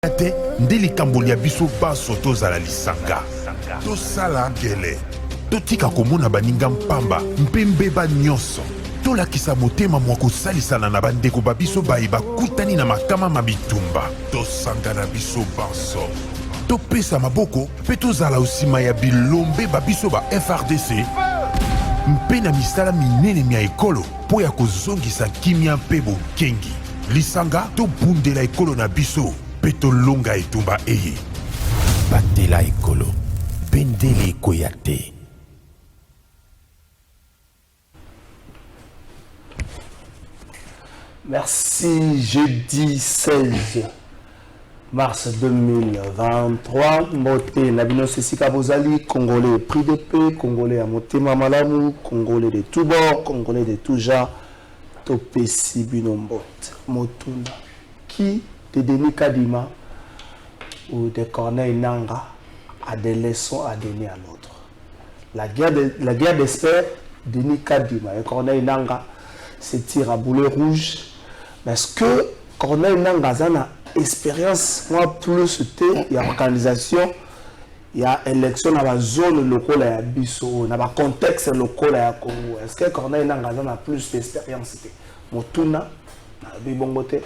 Te ndeli kambolia biso baso tozala lisanga tosala ngele totika komona baninga mpamba mpembe ba nyonso tolakisa motema mwa kosalisana na bandeko babiso baye bakutani na makama mabitumba tosanga na biso baso topesa maboko mpe tozala osima ya bilombe babiso ba FRDC mpe na misala minene mia ekolo mpo ya kozongisa kimia mpe bokengi lisanga tobundela ekolo na biso Peto longa etumba eye. Batela ekolo. Bendele koyate. Merci. Jeudi 16 mars 2023. Mote Nabino Sessika Bozali, Congolais pris de paix, Congolais à Motema Malamu, Congolais de tous bords, Congolais de tous genres. Topé Sibinombote. Motuna. Qui de Denis Kadima ou de Corneille Nanga a des leçons à donner à l'autre. La guerre d'espère, Denis Kadima et Corneille Nanga se tirent à boulet rouge. Parce que Corneille Nanga a une expérience, moi plus il y a organisation, il y a élection dans la zone locale à Bissau, dans le contexte local à Congo. Est-ce que Corneille Nanga a plus d'expérience? Motuna, Bibongote.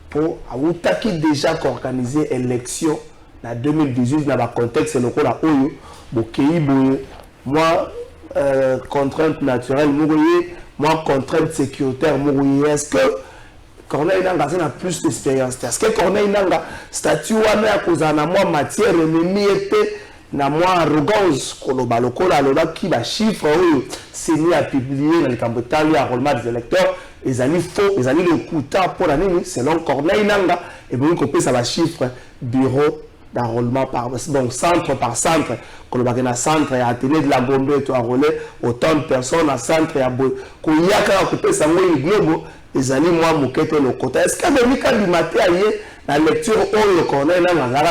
Pour Aoutaki déjà organisé élection en 2018 dans le contexte local à Oyo, moi contrainte naturelle, moi contrainte sécuritaire, est-ce que Corneille Nanga a plus d'expérience? Est-ce que Corneille Nanga statut à cause de moi matière ennemie était na moi arrogance koloba lokola loba qui va chiffre c'est mis à publier dans le Cambotali à roulement des électeurs les amis faux les amis le coûta pour la nuit selon Corneille Nanga et bien qu'on peut ça va chiffre bureau d'enrôlement par donc centre par centre koloba na centre et atelier de la bombe to enrôler autant de personnes à centre ya koyaka couper ça le globe les amis moi mokete le côté est-ce qu'il y a Mika du matin la lecture où le Corneille Nanga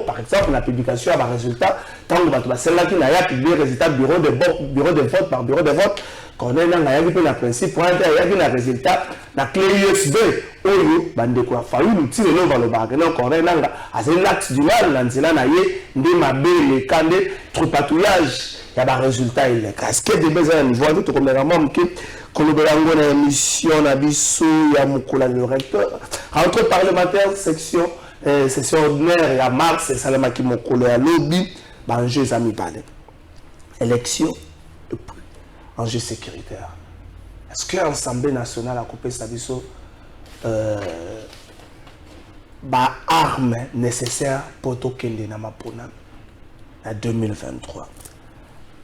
par exemple la publication a un résultat tant que celle-là qui n'a publié le résultat bureau de vote par bureau de vote Corneille Nanga a vu le principe pour il y a le résultat la clé USB où bande quoi fallu l'outil le nom le bac non Corneille Nanga a c'est l'acte du mal l'anzela na yé ndé mabé kandé trop patouillage il y a un résultat il est est-ce que des besoins niveau tout comme vraiment que Kolobelango na émission na biso ya mukula le recteur entre parlementaires section ordinaire ya mars salama ki mukolo ya lobby ba enjeu zami balé élection et puis enjeu sécuritaire est-ce que l'Assemblée nationale a coupé sa biso ba armes nécessaires pour tokende na mapona en 2023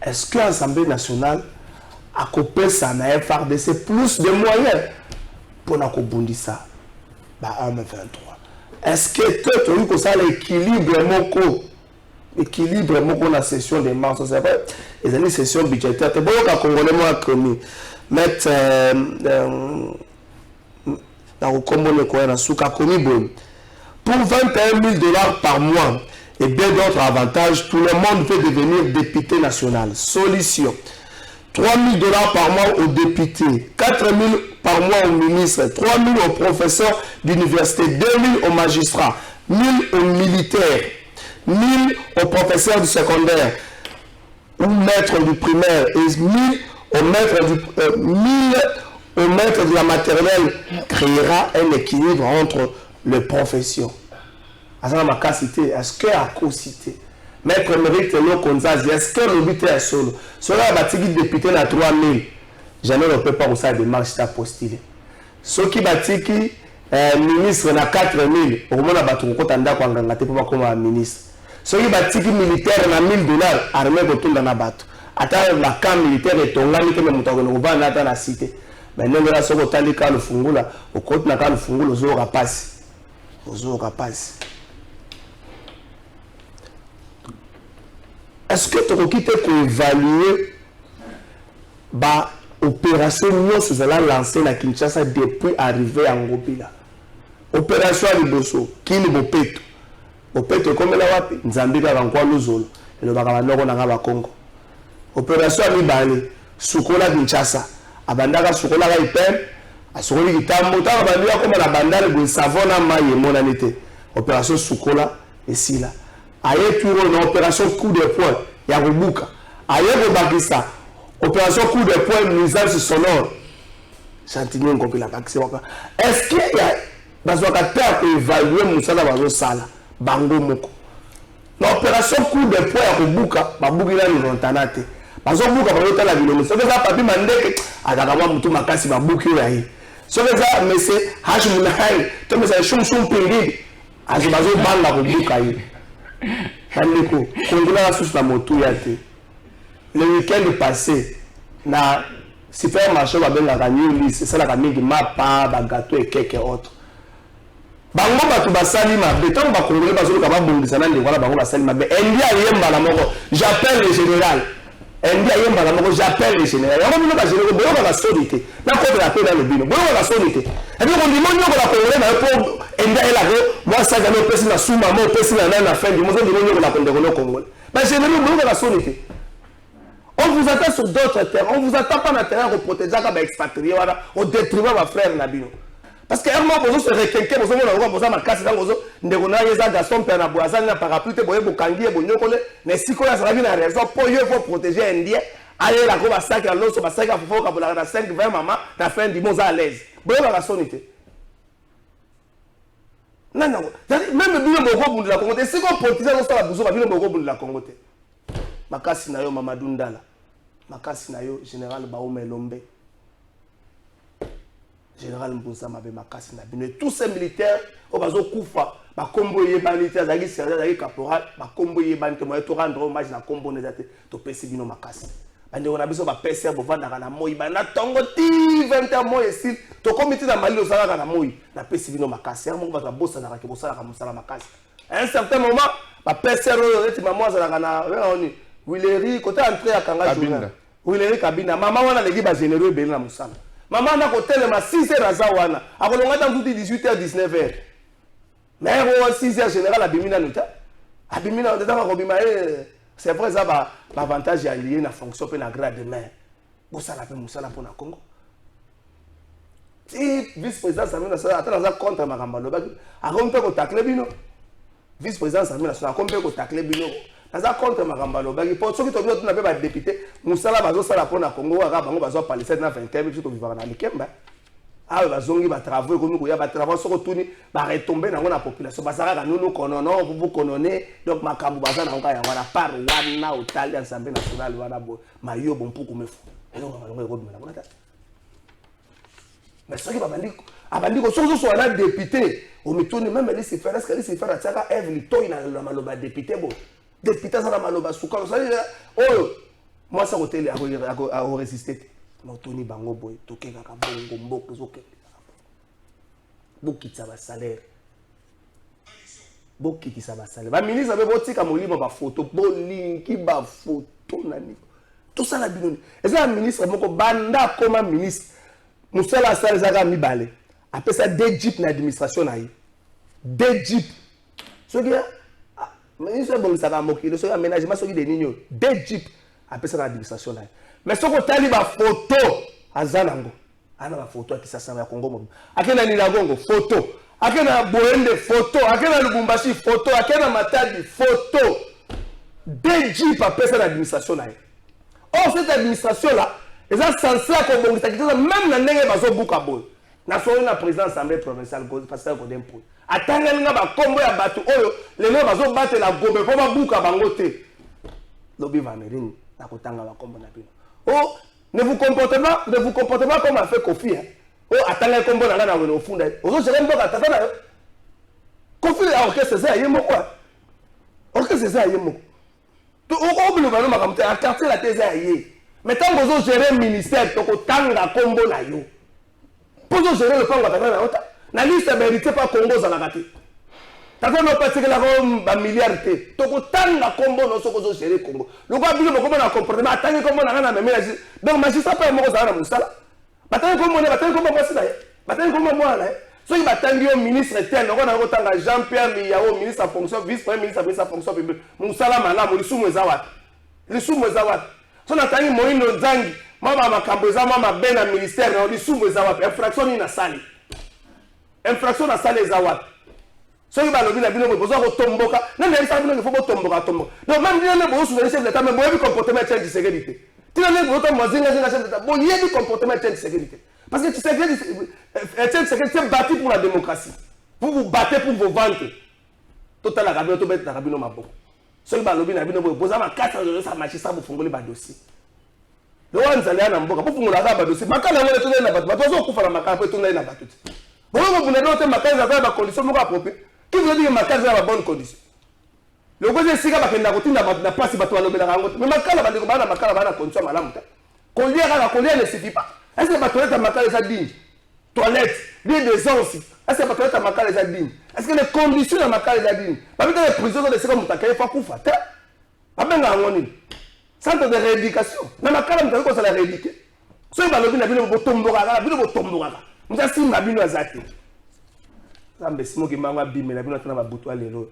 est-ce que l'Assemblée nationale a coupé ça na FRDC plus de moyens pour na kobundisa ba arme 23 est-ce que tu as que ça l'équilibre moko na session de mars c'est vrai les années session budgétaire te boyo ka congolais mo akomi mettre na kombo le ko na suka komi bon pour 21 000 $ par mois et bien d'autres avantages tout le monde peut devenir député national solution 3 000 $ par mois aux députés, 4 000 par mois aux ministres, 3 000 aux professeurs d'université, 2 000 aux magistrats, 1 000 aux militaires, 1 000 aux professeurs du secondaire ou maîtres du primaire et 1 000 aux maîtres de la maternelle créera un équilibre entre les professions. Est-ce que à co-cité Maître Mérite Lo Konzazi, est-ce que le but est solo? Cela va t député à 3 000. Jamais ne peut pas aussi des marches à postuler. Ceux qui battent ministre à 4 000, au moins à battre au côté d'Akouangangate pour comme un ministre. Ceux qui battent militaire à 1 000 $, armée de tout dans la batte. Attends, la camp militaire est tombée, mais on va dans la cité. Mais non, là, ce que tu as dit, le fungula, au côté de le fungula, aux eaux rapaces. Aux eaux rapaces. Est-ce que tu as quitté pour évaluer l'opération que vous allez lancer à Kinshasa depuis arriver à Ngobila? Opération à Liboso, qui est Bopeto? Bopeto, comme la wapi, Nzambika Rankwa Luzolo, et le Bakabanoko Nanga Congo. Opération à Libane, Sukola Kinshasa, Abandaka Sukola Ipen, à Sukoli Kitambo, Tabandia comme la bandale de savon à maille et monanité. opération Sukola et Sila. Aye tout une opération coup de poing, ya Rubuka. Aye Bakissa, opération coup de poing, nuisance sonore. Chantigny ngombi la bakisi waka. Est-ce qu'il y a bazwaka terre pour évaluer musala bazo sala bango moko. L'opération coup de poing ya Rubuka, babuki la ni rontanate. Bazo buka bazo tala bilongo. Ce que ça papi mandeke akakama mutu makasi babuki ya yi. Ce que ça monsieur Hash Munahai, to monsieur Shum Pingid, azibazo banga Rubuka yi. Bandeko, kongula la sous la moto yate. Le week-end passé, na supermarché va bien la gagner, c'est ça la gagner mapa, ba gâteau et quelques autres. Bango ba tu basali ma béton ba kongole ba zolo kaba bongisa na ndeko bango basali ma be. Endia yemba la moko, j'appelle le général. Endia yemba la moko, j'appelle le général. Yango bino ba général, boyo ba solité. Na contre la paix dans le bino, boyo ba solité. Et puis on dit mon nyoko la kongole na po endia ela go, moi ça ga no pesi na suma, mo pesi na fin du mo zo bino nyoko la kongole. Ba général boyo ba solité. On vous attend sur d'autres terrains. On vous attend pas dans le terrain pour protéger les expatriés, au détriment de vos frères Nabino. Parce que moi, vous se requinquez, vous avez ma casse, vous avez Gaston Pernaboazan, parapluie, vous avez Bokangi, vous avez mais si vous avez une raison pour vous protéger un Indien, allez la go sac à l'eau, sur ma sac à Fofo, pour la 5, 20 maman, la fin du monde à l'aise. Vous avez la sonité. Non, non. Même le bilan de Bogo de la Congo, si vous protégez la bouson, le bilan de Bogo de la Congo. Makasi na yo Mamadou Ndala. Makasi na yo général Baoumé Lombe. Général Mbouza Mabe Makasi na bino. Tous ces militaires au bazo Koufa, ba kombo yeba militaire zagi sergent zagi caporal, ba kombo yeba nte moye to rendre hommage na kombo nezate to pesi bino makasi. Bande on a biso ba PCR bo vanda na moyi ba na tongo ti 20 mois ici to comité na Mali osala na moyi na pesi bino makasi. Mo ba bossa na ke bossa na musala makasi. À un certain moment, ba PCR eti maman za na oni Willery, côté entrée à Kanga Journal. Willery Kabina. Maman, on a l'équipe à généreux Bénin à Moussala. Maman, on a côté le 6h à Zawana. À Kolonga, dans tout 18h, 19h. Mais on 6h général à Bimina Nuta. À Bimina, on est dans le c'est vrai, ça va l'avantage est lié à la fonction et à la grade de main. Moussala pour Moussala pour le Congo. Si vice-président Samuel Nassala attend dans un contre Marambalo, à on peut contacter Bino. Vice-président Samuel Nassala, on peut contacter Bino. Naza contre Marambalo bagi pour ceux qui tombent autour na député Moussala bazo sala pona Congo ara bango bazo palissade na 20e biso to vivre na Likemba ah bazongi ba travaux comme ko ya ba travaux soko tuni ba retomber na ngona population basara nous konono vous connaissez donc makambu bazana ngoka ya wana par wana Italie Assemblée nationale wana bo mayo bon pour kumefu elo balongo ko bimela bonata mais ceux qui abandi ko sozo so na député au mitoni même les se faire est-ce que les se faire ataka Eve Litoy na la maloba député bon député ça na maloba suka ça oh moi ça hôtel à résister Tony bango boy toke kaka bongo mboko zoke bokitsa ba salaire bokitisa ba salaire ba ministre be botika molimo ba photo bolinki ba photo nani tout ça la binoni et ça ministre moko banda comme ministre musala sala zaka mibale après ça deux jeep na administration na yi deux jeep so que ministre bon ça va mokilo so aménagement so ki de nino deux jeep après ça na administration na yi mais ce que tu as photo azanango ana ba photo akisasa ya Congo mo akena ni lagongo photo akena boende photo akena Lubumbashi photo akena Matadi photo deux jeep après ça l'administration là. Or cette administration là ils sont censés accompagner même na ndenge bazo buka boy na so na président assemblée provinciale pasteur Godempo atanga nga ba kombo ya batu oyo lelo bazo battre la gombe po ba buka bango te lobi vanerini na kotanga ba kombo na bino. Oh, ne vous comportez pas comme a fait Kofi. Oh, attendez comme bon à au fond. Aux autres, j'aime pas attendre. Kofi, ok, c'est ça, il est quoi? Ok, c'est ça, il est mot. Tout au bout, nous allons m'accompagner à quartier la thèse ailleurs. Mais tant que vous gérez le ministère, donc autant la combo na yo. Pour vous gérer le plan, la liste ne mérite pas Congo dans la gâte. T'as fait nos petits la milliard de donc autant la combo non se cause gérer Congo. Le gars bilo comment na comportement attendre comment na na mais donc magistrat pas mo za na musala. Batanga comment moi ça. Batanga comment moi là. So il batanga au ministre tel on a kotanga Jean-Pierre Miyao ministre en fonction vice-premier ministre en fonction publique. Musala mala mo lisumu ezawat. Lisumu ezawat. So na tangi moindo nzangi mama makambo za mama bena ministère na lisumu ezawat. Infraction na sali. Infraction na sali ezawat. soki balobi na bino bozo ko tomboka na ndeli sa bino il faut ko tomboka. Donc même bien ne bo souvenir chef d'état mais boyebi comportement chef de sécurité. Tina ne bo to mozinga chef d'état boyebi comportement chef de sécurité. Parce que chef de sécurité c'est bâti pour la démocratie. Vous vous battez pour vos ventes. Total la rabino to bet na rabino maboko. Soki balobi na bino boza ma 4 de sa magistrat bo fongoli ba dossier. Le wanza le na mboka bo fongola ba dossier. Makala ngole to na bato. Bato zo kufa na makala pe to na bato. Bon vous n'avez pas makala za ba condition moko appropriée. Qui vous dit que Makala est dans la bonne condition? Le gouvernement est là pour na place si bato balobela rango. Mais Makala ba ndeko bana Makala bana condition malamu ta. Collier ne suffit pas. Est-ce que bato toilette Makala est digne? Toilette, lieu des ans aussi. Est-ce que bato toilette Makala est digne? Est-ce que les conditions de Makala est digne? Parce que les prisons de comme Mutaka fa kufa ta. Abenga ngoni. Centre de rééducation. Na Makala mutaka ko sala rééduquer. So balobi na bino botomboka, bino botomboka. Mutasi na bino azate. Zambe simoki mangwa bime na bino tana babutu alelo.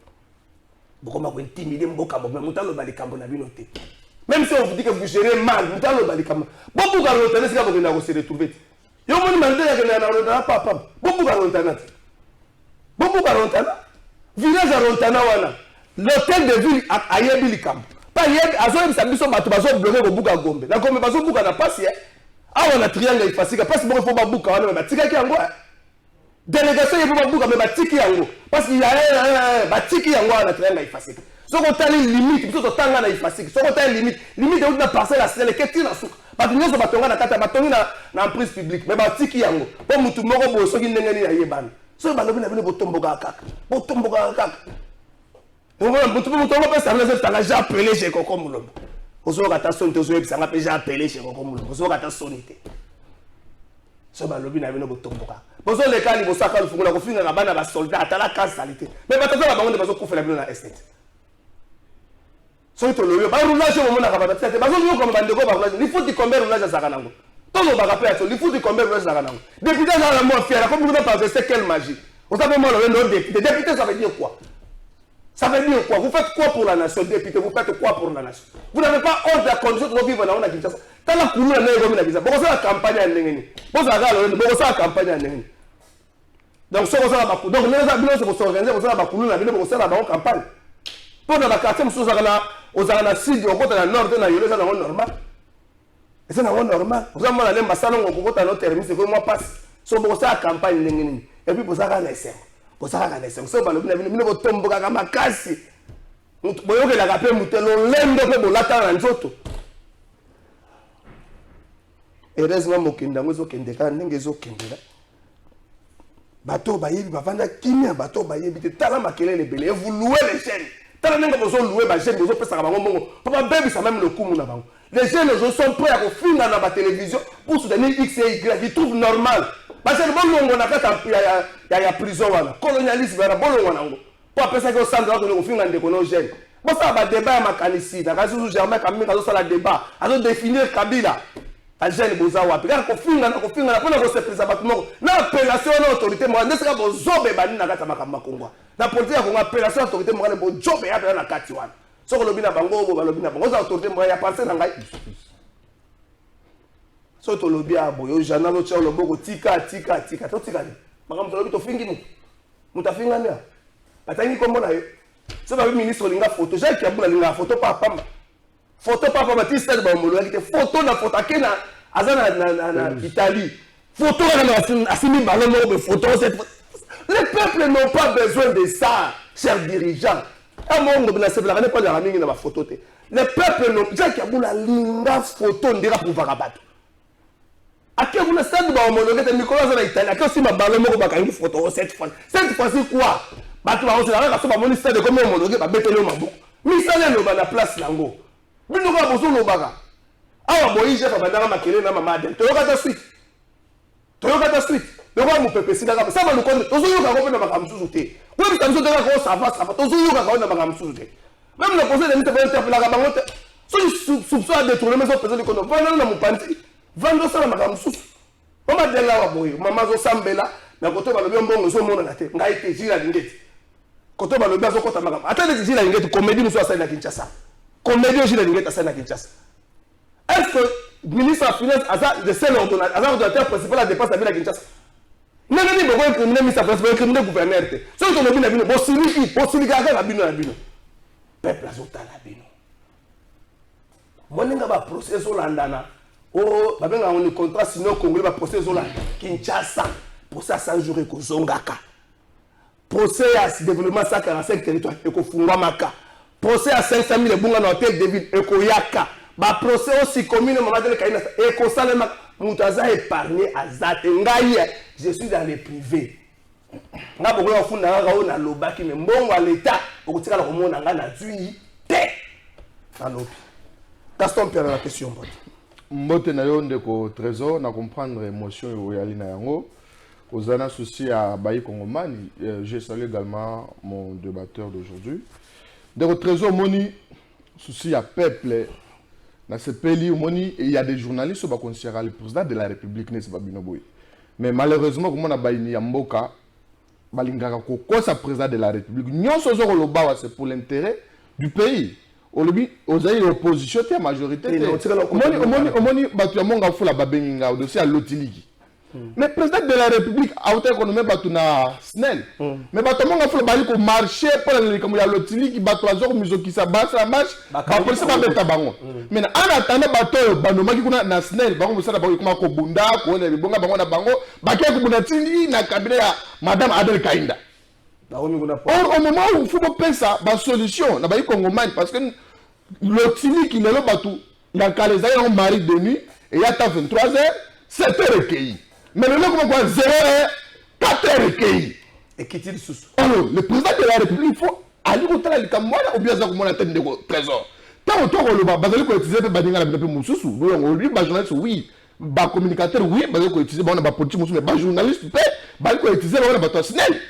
Bokoma ko intimider mboka mo mutalo balikambo na bino te. Même si on vous dit que vous gérez mal, mutalo balikambo. Bobu ka lotana sika bokena ko se retrouver. Yo moni mande ya kena na lotana papa. Bobu ka lotana. Bobu ka lotana. Village à Rontana wana. L'hôtel de ville à yebi likambo. Pas yebi azo bisa biso bato bazo bloquer ko buka gombe. Na gombe bazo buka na passe. Ah on a triangle ifasika passe bon faut ba buka wana ba tika ki yango. Délégation il faut pas mais batiki yango parce qu'il y a batiki yango na triangle ifasika so ko tali limite biso to tanga na ifasika so ko tali limite de na parcelle à celle que tina suka parce que nyoso batonga na kata batongi na prise publique mais batiki yango po mutu moko bo so ki ndengeni ya yebana so balobi na bino botomboka kaka on mutu pesa na tanga ja appeler chez Koko Mulomba ozo kata sonte ozo ebisanga pe ja appeler chez Koko Mulomba ozo kata sonite so balobi na bino botomboka bozo le kali bosaka le fungula ko finga na bana ba soldat atala causalité mais bataza ba bango bazo kufela bino na estate so to loyo ba roulage mo na ka ba tete bazo yo ko bande ko ba roulage il faut di combien roulage zaka nango to lo ba ka pe il faut di combien roulage zaka nango député na mo fier comme vous pas c'est quelle magie vous savez moi le député ça veut dire quoi? Ça veut dire quoi? Vous faites quoi pour la nation? Député, vous faites quoi pour la nation? Vous n'avez pas honte de la condition de vivre dans la Kinshasa. Tant la couleur n'est pas la Kinshasa. Pourquoi ça la campagne à Nengeni? Pourquoi ça la campagne à Nengeni? Donc, ça va pas. Donc, les amis, c'est pour s'organiser, pour ça la couleur, pour ça la campagne. Pour dans la quartier, nous aux Anassid, au côté de la nord, de la Yole, ça n'est normal. Et c'est normal. Vous avez mal à l'ambassade, on peut notre terme, c'est que moi passe. C'est pour ça la campagne Nengeni. Et puis pour ça la naissance. Osaka na senso balobi na bino botomboka ka makasi boyoke la kape mutelo lendo pe bolata na nzoto heureusement mokenda ngozo kendeka ndenge zo kendela bato bayebi bavanda kimia bato bayebi te tala makelele belé vous louez les chaînes tala ndenge bozo louer ba chaîne bozo pesa bango mbongo papa baby ça même le kumu na bango les jeunes sont prêts à finir dans la télévision pour soutenir X et Y ils trouvent normal. Parce que bon on a fait ya prison wana colonialisme na bolongo nango pour penser que au centre là on finga ndeko no jeune bon ça va débat makanisi da kazu germain kamika zo sala débat azo définir Kabila a jeune boza wapi car ko finga na pona ko se prisa batmo na appellation na autorité mo ndese ka bozobe bani na kata makamba kongwa na politique ko appellation autorité mo ngale bo jobe ya na kati wana so ko lobina bango bo lobina bango za autorité mo ya penser na ngai so to lobi aboyo jana lo tsholo boko tika to tika ni makam to lobi to fingi mu mutafinga nya batangi kombo na yo so ba ministre linga photo ja ki abula linga photo papa ti stade ba molo ki te photo na photo akena azana na Italie photo na asimi ballon mo photo cette les peuples n'ont pas besoin de ça chers dirigeants un monde de la sebla n'est pas de la mingi na ba photo te les peuples n'ont ja ki abula linga photo ndira pour varabato. Ake vous le stade ba homologué te Nicolas na Italie ake aussi ma ballon moko bakangi photo cette fois-ci quoi bato ba osela ka so ba moni stade comme homologué ba betelo maboko mi sala no ba na place nango bino ka bozo no baka awa boyi chef abandaka makele na mama de toyoka ta suite donc mo pepesi na ka ça ba lukonde tozo yoka ko na makamsusu te ko bi tamso te ka ko ça va tozo yoka ko na makamsusu te même le conseil de ministre ba interpeller ka bango te so soupçon détourner mais so peser le compte va na mo panti vando sala makamsusu o ma dela wa boyi mama zo sambela na koto balobi mbongo zo mona na te ngai te jira lingeti koto balobi zo kota makam ata de jira lingeti comédie muso asa na Kinshasa comédie jira lingeti asa na Kinshasa est-ce que ministre de finance asa de seul ordonnateur principal à dépense à Kinshasa Non, non, non, criminel ministre place, criminel gouverneur. Ce que tu as vu, possible à bino. Peuple azota la bino. Moi, n'ai pas procès au landana. Oh, babenga on contrat sinon Congolais va procès au landana. Kinshasa, procès à 100 jours et Kozongaka. Procès à développement 145 territoires et Kofungwa Maka. Procès à 500 000 bunga dans l'hôtel de ville et Koyaka. Ba procès aussi commune Mamadele Kaina et Kosalema. Moutaza épargné à Zatengaï. Je suis dans les privés. Nga boko ya funda nga ona lobaki me mbongo à l'état okotika la komona nga na zui te. Alobi. Gaston Pierre la question mbote. Mbote na yo ndeko trésor na comprendre émotion yo yali na yango. Ozana souci à Bayi Kongomani. Je salue également mon débatteur d'aujourd'hui. Ndeko trésor moni souci à peuple. Dans ce pays, il y a des journalistes qui sont considérés le président de la République, n'est-ce pas, Binoboy. Mais malheureusement, comme on a baïni Yamboka, Balingara Koko, c'est président de la République. Nous sommes c'est pour l'intérêt du pays. Aujourd'hui, vous avez l'opposition, la majorité. Omoni, Batu Yamonga Foula Babenga, au dossier à Lotiligi. Mais le président de la République, a été économé Batuna Snell. Mais Batu Yamonga Foula Bali ko marché pour les comme ya Lotiligi, Batu Azor Mizoki sa basse la marche, après ça va mettre bango. Mais en attendant Batu Banoma qui kuna na Snell, bango musala bango kuma ko bunda, ko ne bonga bango na bango, bakia ko bunda tindi na cabinet ya Madame Adel Kainda. Or, au moment où il faut penser ça, la solution, la Bayi Kongomani, parce que l'Otili qui est là, il y a un mari de nuit, et il y a 23h, 7h recueilli. Mais le comment quoi 0h, 4h recueilli. Et qui tire sous. Alors, le président de la République, il faut aller au travail, ou bien ça, comme on a tête de trésor. Tant que le bas, il faut utiliser le badinga la plus moussous. Nous, lui, journaliste, oui. Bas communicateur, oui. Il faut utiliser le politique, mais bas journaliste, il faut utiliser le Snell.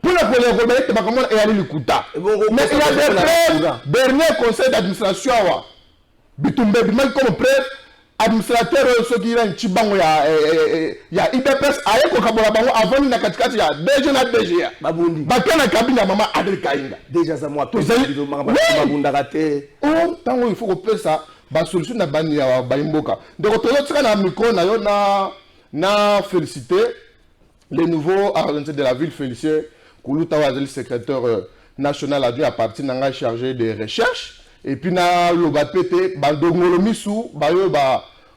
Pour la première fois, il y a le Kouta. Mais il y a des preuves. Dernier conseil d'administration, il comme preuve, administrateur, ceux qui ont Chibango, il y a IBPS, avant il y a DG na DGA. Babundi. Bakana cabinet à maman Adel Kainga. Déjà, ça moi, oh, tant il faut que ça, la solution n'a pas ni à Baimboka. Donc, tu as un micro, na félicité. Les nouveaux arrondissements de la ville Félicien Koulouta Wazeli, secrétaire national adjoint à partir n'a chargé des recherches et puis na le bapete bandongolo misu bayo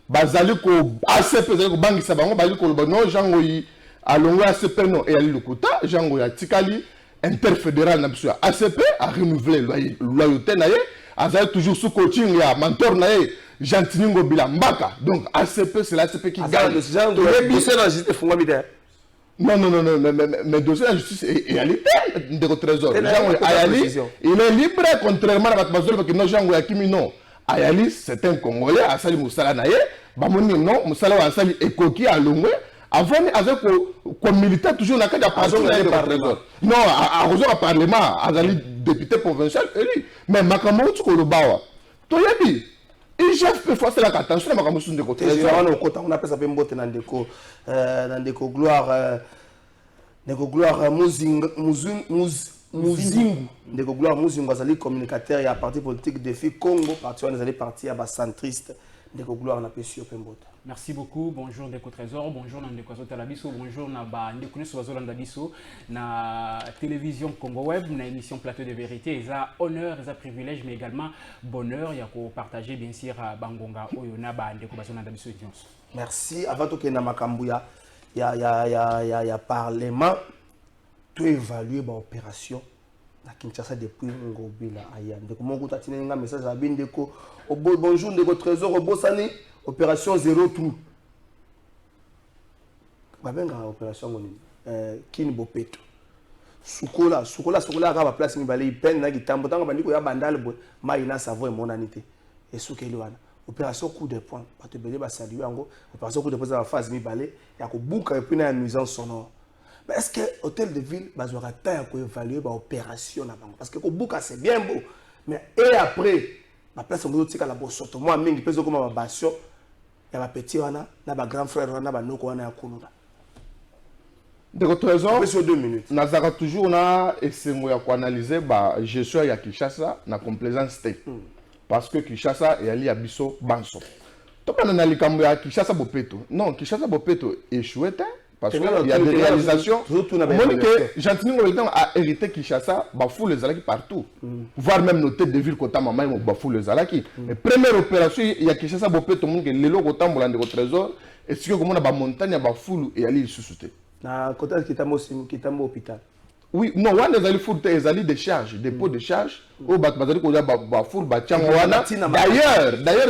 bazali ko ACP bazali ko bangisa bango bazali ko no jango yi alongo ACP no et ali lukuta jango ya tikali interfédéral na biso ACP a renouvelé loyauté na ye azali toujours sous coaching ya mentor na ye Jantiningo Bilambaka. Donc ACP c'est l'ACP qui gagne. Non, mais dossier de la justice est à l'état de trésor. Il est libre, contrairement à la parce que non, Jean Yakimi, non. Ayali, c'est un Congolais, Asali Moussala Naye, Bamoni, non, Moussala Asali et Koki à Longwe, avant, comme militaire, toujours dans le cadre de la trésor. Non, à Rosa Parlement, Azali, député provincial, élu. Mais Makamou, tu le bawa. Tu l'as dit. Et chef peut faire la attention à Makamoussoun de côté. On appelle ça Bembote Nandeko gloire Muzingu. Ndeko gloire Muzingu azali communicateur et à parti politique défi Congo, parti on est parti à bas centriste. Ndeko gloire na pesio Pembote. Merci beaucoup. Bonjour Ndeko Trésor, bonjour Ndeko Zotalabiso, bonjour Naba Ndeko Swazolanda Biso na télévision Congo Web, na émission Plateau de vérité, et ça honneur, et ça privilège mais également bonheur il y a ko partager bien sûr Bangonga Oyo Naba Ndeko Bazolanda Biso. Merci. Avant que na makambuya il y a parlement tout évaluer ba opération na Kinshasa depuis Ngobila aya. Ndeko mongo tatine nga message à Bindeko. Bonjour Ndeko Trésor au Bossani. Opération zéro trou. Babenga opération ngoni. Kini bopeto. Sukola akaba place ngibale ipene na gitambo tanga bandiko ya bandale boy maina savo e monanité. Et sukeli wana. Opération coup de poing. Bato belé ba saluer yango. Opération coup de poing za phase mibale ya ko buka et puis na nuisance sonore. Mais est-ce que hôtel de ville bazora ta ya ko évaluer ba opération na bango parce que ko buka c'est bien beau. Mais et après ma place on tika la bosoto moi mingi peso comme ma bastion. Il y a ma petit wana, na ba grand frère wana ba noko wana ya kuluna. De votre raison, sur 2 minutes. Nazara toujours na esengo ya ko analyser ba gestion ya Kinshasa na complaisance té. Parce que Kinshasa et ali abiso banso. To pas na likambo ya Kinshasa bopeto. Non, Kinshasa bopeto échoué té Parce qu'il y a des réalisations. Gentini Ngobeleton a hérité Kinshasa, Bafou les Zalaki partout. Voire même nos têtes de ville Kota Mama, Bafou les Zalaki. Mais première opération, il y a Kinshasa, Bopé, tout le monde qui est l'élo Kota Moulande au trésor. Et ce que comme on a montagne, Bafou et Ali sous-souté. Na Kota qui est à l'hôpital. Oui, non, on a des fours, des alliés de charge, des pots de charge. D'ailleurs,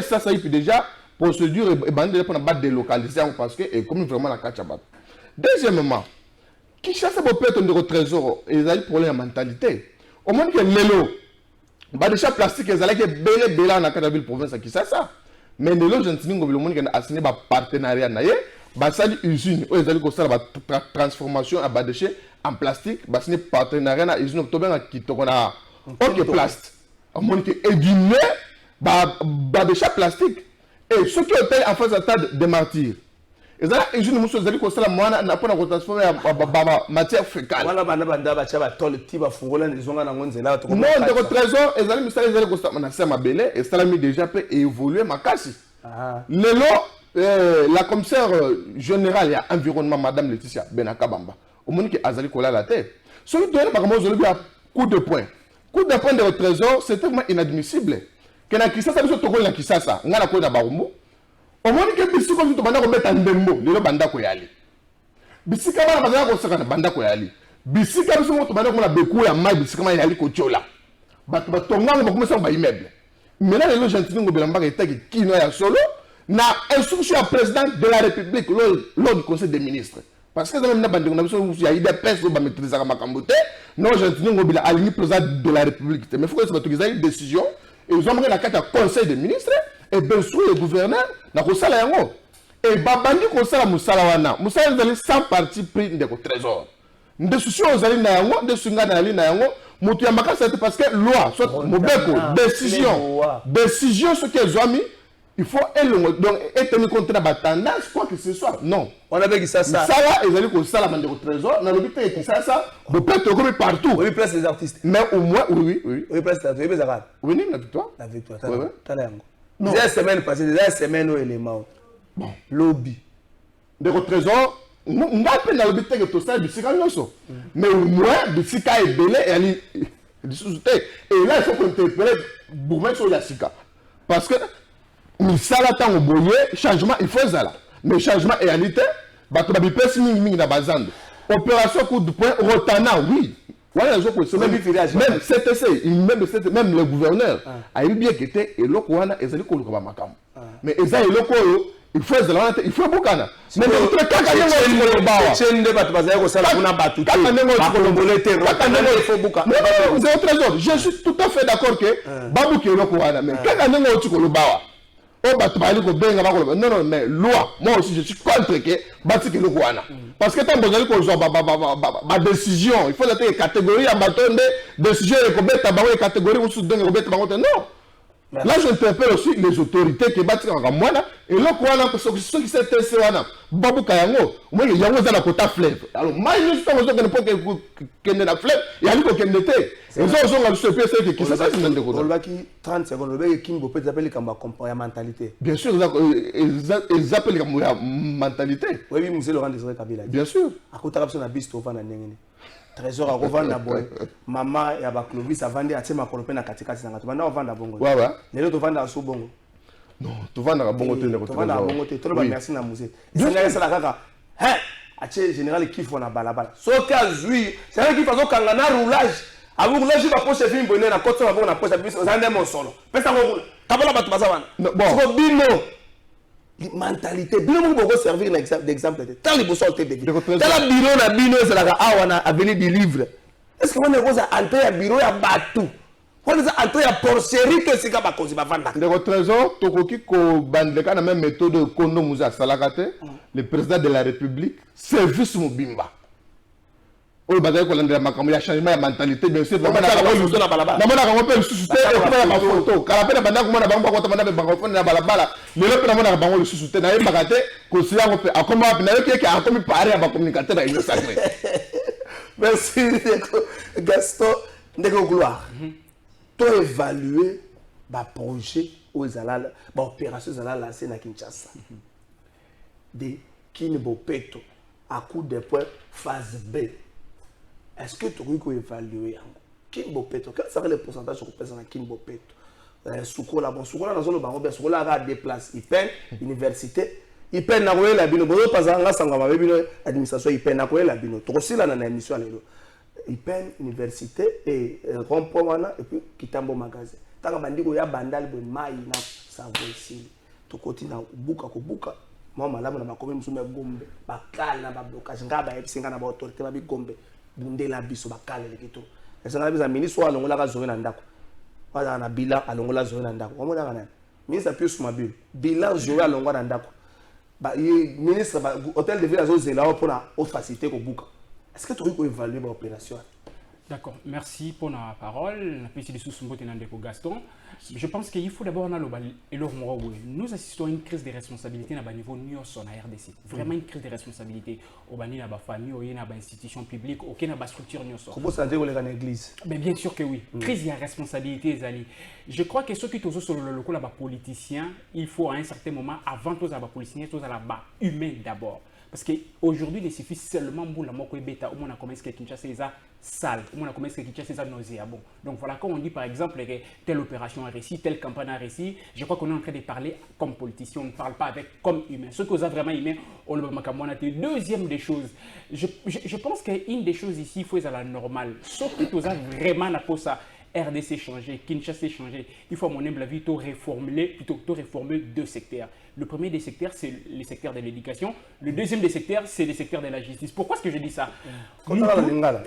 ça y est déjà. Procédure et bandé pour ne délocaliser parce que et comme vraiment la cachabat. Deuxièmement, qui chasse peut-être de trésor et ils ont problème de mentalité. Au moins que l'élo, bah déjà plastique ils allaient que belle dans la ville province qui ça. Mais l'élo gentiment comme le monde qui a signé un partenariat naie, bah ça dit usine, ils allaient que ça la transformation à bas déchets en plastique, bah signé partenariat na usine octobre qui tokona OK plast. Au moins que éduné bah déjà plastique. Et ceux qui ont en face de stade de martyrs, ils ont une chose qui est la moine n'a pas transformé en matière fécale. Non, de trésor, ils ont mis ça, ils ont constamment ma belle et ça l'a mis déjà peut évoluer ma casse. La commissaire générale et environnement, Madame Laetitia Benakabamba, au monde qui a Azali Kola la tête. Celui qui a coup de poing. Coup de poing de trésor, c'est tellement inadmissible. Que na Kisasa biso tokoli na Kisasa ngana ko na barumbu omoni ke bisiko biso banda ko meta ndembo lelo banda ko yali bisika bana bazala ko saka na banda ko yali bisika biso moto banda ko na beku ya mai bisika mai yali ko tiola bato batonga ngo komesa ba immeuble maintenant lelo gentiment ngo belamba ka etaki kino ya solo na instruction ya président de la République lors du conseil des ministres parce que même na bande na biso ya ida pèse ba maîtriser makambo te non gentiment ngo bila aligné président de la République mais faut que ça bato qu'ils aient une décision. Et ils ont amené la carte à conseil des ministres et bien sûr le gouverneur n'a pas ça là. Et babandi comme ça la musalawana. Musala ils allaient sans parti pris de trésor. Des soucis aux alliés na yango, des soucis na alliés na yango. Mutu ya makasa c'est parce que loi, soit mobeko, décision ce qu'ils ont mis, il faut donc être contre la tendance quoi que ce soit. Non. On avait dit ça. Ça là ils allaient comme ça la bande de trésor. Dans le but et ça vous pouvez te comme partout. Oui, place les artistes. Mais au moins oui. Oui, place les artistes. Oui, non, la victoire. La victoire. T'as la yango. Déjà semaine passée, déjà semaine où élément. Bon, lobby. De trésor, on a peine dans le but que tout ça bisika nyonso. Mais au moins bisika est belé et ali et là il faut qu'on interpelle bourgmestre sur la sika. Parce que misala tango boye changement il faut ça là. Mais changement est réalité, bato ba bipesi mingi na bazando. Opération coup de poing rotana oui. Voilà, même CTC, même le gouverneur a eu bien quitté et le Kouana et Zali Koulouka Makam. Mais Ezaï le Koulo, il faut Boukana. Mais le truc, je suis tout à fait d'accord que Babou qui est le Kouana, mais non, mais loi, moi aussi je suis contre que Bati qui le Kouana. Parce que tant que ma décision, il faut être catégorie en bâton de décision et que catégorie ou soudain non. Là, j'interpelle aussi les autorités qui battent en Gamouana et là, ceux qui s'est testé, Babou Kayango, moi, il y a un quota fleuve. Alors, moi, je suis pas qu'il y a la fleuve, il y a un qu'il y a et ça, on a ce PC qui s'est passé dans le on va 30 secondes, on va Kimbo peut appeler comme mentalité. Bien sûr, ils appellent comme mentalité. Oui, monsieur Laurent Désiré Kabila. Bien sûr. À côté de la biste au Vana Nengene. Trésor à revendre à boy. Maman et à Clovis à vendre à Tima Kolopena Katikati Sanga. Tu vas en vendre à Bongo. Ouais. Les autres vendent à Sobongo. Non, tu vends à Bongo. Tu vends à Bongo. Tu vas merci à musée. C'est la caca. Hein? Ache général qui font la balabala. Sauf qu'à Zui, c'est vrai qu'il faut qu'on a un roulage. À vous, là, je vais poser film bonnet à côté de la poche à bus aux andemons solo. Pesta Mogoula. Kabala Batubazawan. Bon. Bino. Mentalité. Bino Mogo servir d'exemple. Tant les boussons te dévient. Tant la bino na bino, c'est la awana à venir du livre. Est-ce que on est rose à entrer à bureau à Batou? On est entré à porcerie que c'est comme cause bavanda. Le trésor, Tokoki ko bandeka na même méthode de Kondo Moussa Salakate, le président de la République, service Mobimba. On va dire qu'on a changé ma mentalité, bien sûr. On a changé le sous-souté et on a ma photo. Quand la peine a banque, on a banque, on a banque, on a balabala. Le peuple a banque le sous-souté. N'a pas gâté, qu'on s'y a refait. À comment on a comme paré à ma communicateur dans une sacrée. Merci, Gaston. Ndeko Gloire. Tu as évalué le projet aux opérations à la Kinshasa. De Kinebopeto. à coup de points phase B. Est-ce que tu as évalué Kimbo Peto? Quel serait le pourcentage qu'on pèse dans Kimbo Peto? Soukola, bon, Soukola, dans le banc, Soukola a des places. Il peine, université. Il peine, n'a pas la bino. Bon, pas en l'assang, on va bien administration. Il peine, n'a pas la bino. Trop si là, dans l'émission, il peine, université et rond-point, et puis Kitambo magasin. Tant que bandi, il y a bandal, il y a ça va ici. Tu continues à buka. Moi, malamu na makomi musume gombe. Bakala na bablocage. Ngaba ebisinga na ba autorité ba bi gombe. Bundela biso bakala lekito. Esanga biza ministre wa longola ka zowe na ndako. Wala na bilan alongola zowe na ndako. Omona kana. Ministre Pius Mabil. Bilan zowe alongola na ndako. Ba ministre ba hôtel de ville azo zela pour na haute facilité ko buka. Est-ce que tu peux évaluer ba opération? D'accord, merci pour la parole. Gaston. Je pense qu'il faut d'abord nous assistons à une crise de responsabilité à niveau NIOS en RDC. Vraiment une crise de responsabilité. Au bani na famille, au na institution publique, au na structure NIOS. Comment ça dire dans l'église? Mais bien sûr que oui. Crise de responsabilité Zali. Je crois que ceux qui sont sur le local là politiciens, il faut à un certain moment avant tous les politiciens, tous les humains d'abord. Parce qu'aujourd'hui, il suffit seulement pour la mort bêta, au moins on a commencé que Kinshasa est sale, au moins on a commencé que Kinshasa est nauséabond. Donc voilà, quand on dit par exemple que telle opération a réussi, telle campagne a réussi, je crois qu'on est en train de parler comme politicien, on ne parle pas avec comme humain. Ce que vous avez vraiment humain, on le voit. Deuxième des choses, je pense qu'une des choses ici, il faut être à la normale. Sauf que vous avez vraiment la pose ça. RDC changé, Kinshasa changé. Il faut, à mon humble avis, réformer deux secteurs. Le premier des secteurs, c'est le secteur de l'éducation. Le deuxième des secteurs, c'est le secteur de la justice. Pourquoi est-ce que je dis ça?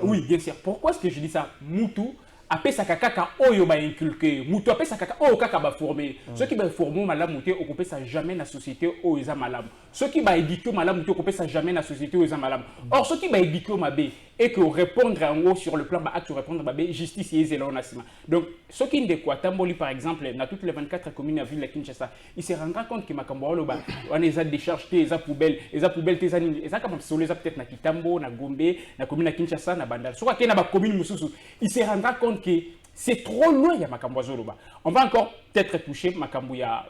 Oui, bien sûr. Pourquoi est-ce que je dis ça? Moutou, après ça kaka oyo ba inculqué mutu après ça kaka oyo kaka ba formé ceux qui ba formé malamu muté occupé ça jamais na société oyo eza malamu ceux qui ba éduqué malamu muté occupé ça jamais na société oyo eza malamu or ceux qui ba éduqué mabé et que répondre en haut sur le plan ba acte répondre mabé justice yé zélo nasima donc ceux qui ndekwa tamboli par exemple dans toutes les 24 communes à ville de Kinshasa ils se rendent compte que makambo lo ba on eza décharge té eza poubelle té eza nini eza comme solo eza peut-être na Kitambo na Gombe na commune à Kinshasa na Bandal soit que na ba commune mususu ils se rendent compte que c'est trop loin ya makambo zoloba. On va encore peut-être toucher makambo ya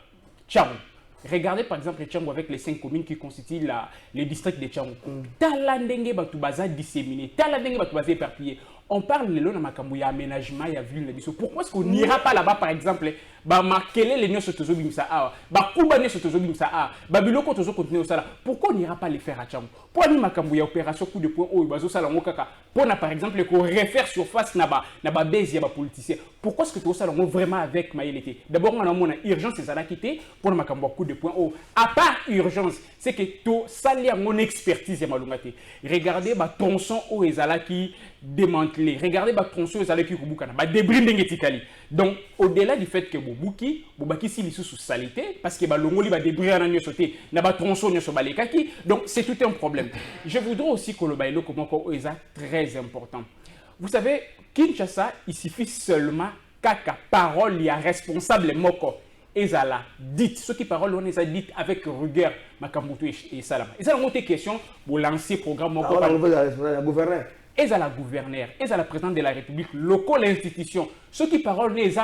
Tchangou. Regardez par exemple Tchangou avec les 5 communes qui constituent les districts de Tchangou. Talandenge batubaza disséminé, talandenge batubaza éparpillé. On parle de makambo ya aménagement ya ville biso. Pourquoi est-ce qu'on n'ira pas là-bas par exemple ba marquer les liens sur tozo bimsa a ba kumbane sur tozo bimsa a ba biloko tozo continuer au sala. Pourquoi on n'ira pas les faire à Tchangou? Pour ni makambo ya opération coup de poing o bazo sala ngo kaka. Pour na par exemple ko refaire surface na ba base ya ba politicien. Pourquoi est-ce que tozo sala ngo vraiment avec Maïlété? D'abord on a mon urgence c'est ça là quitter pour makambo coup de poing o. À part urgence, c'est que to salia mon expertise ya malungate. Regardez ba tronçon o ezala qui démantelé. Regardez ba tronçon ezala qui kubukana ba débris ndengetikali. Donc au-delà du fait que Bobaki si les sous salité parce que balongoli ba débris na nyo sauté na ba tronçon nyo so balekaki donc c'est tout un problème. Je voudrais aussi que le bailo comment est très important. Vous savez Kinshasa il suffit seulement kaka parole ya responsable moko ezala dites ce qui parole on est dit avec rigueur makambutu et salama. Et ça la montée question pour lancer programme moko la gouverneur et à la gouverneure, et à la présidente de la République, local institution, ceux qui parlent, ils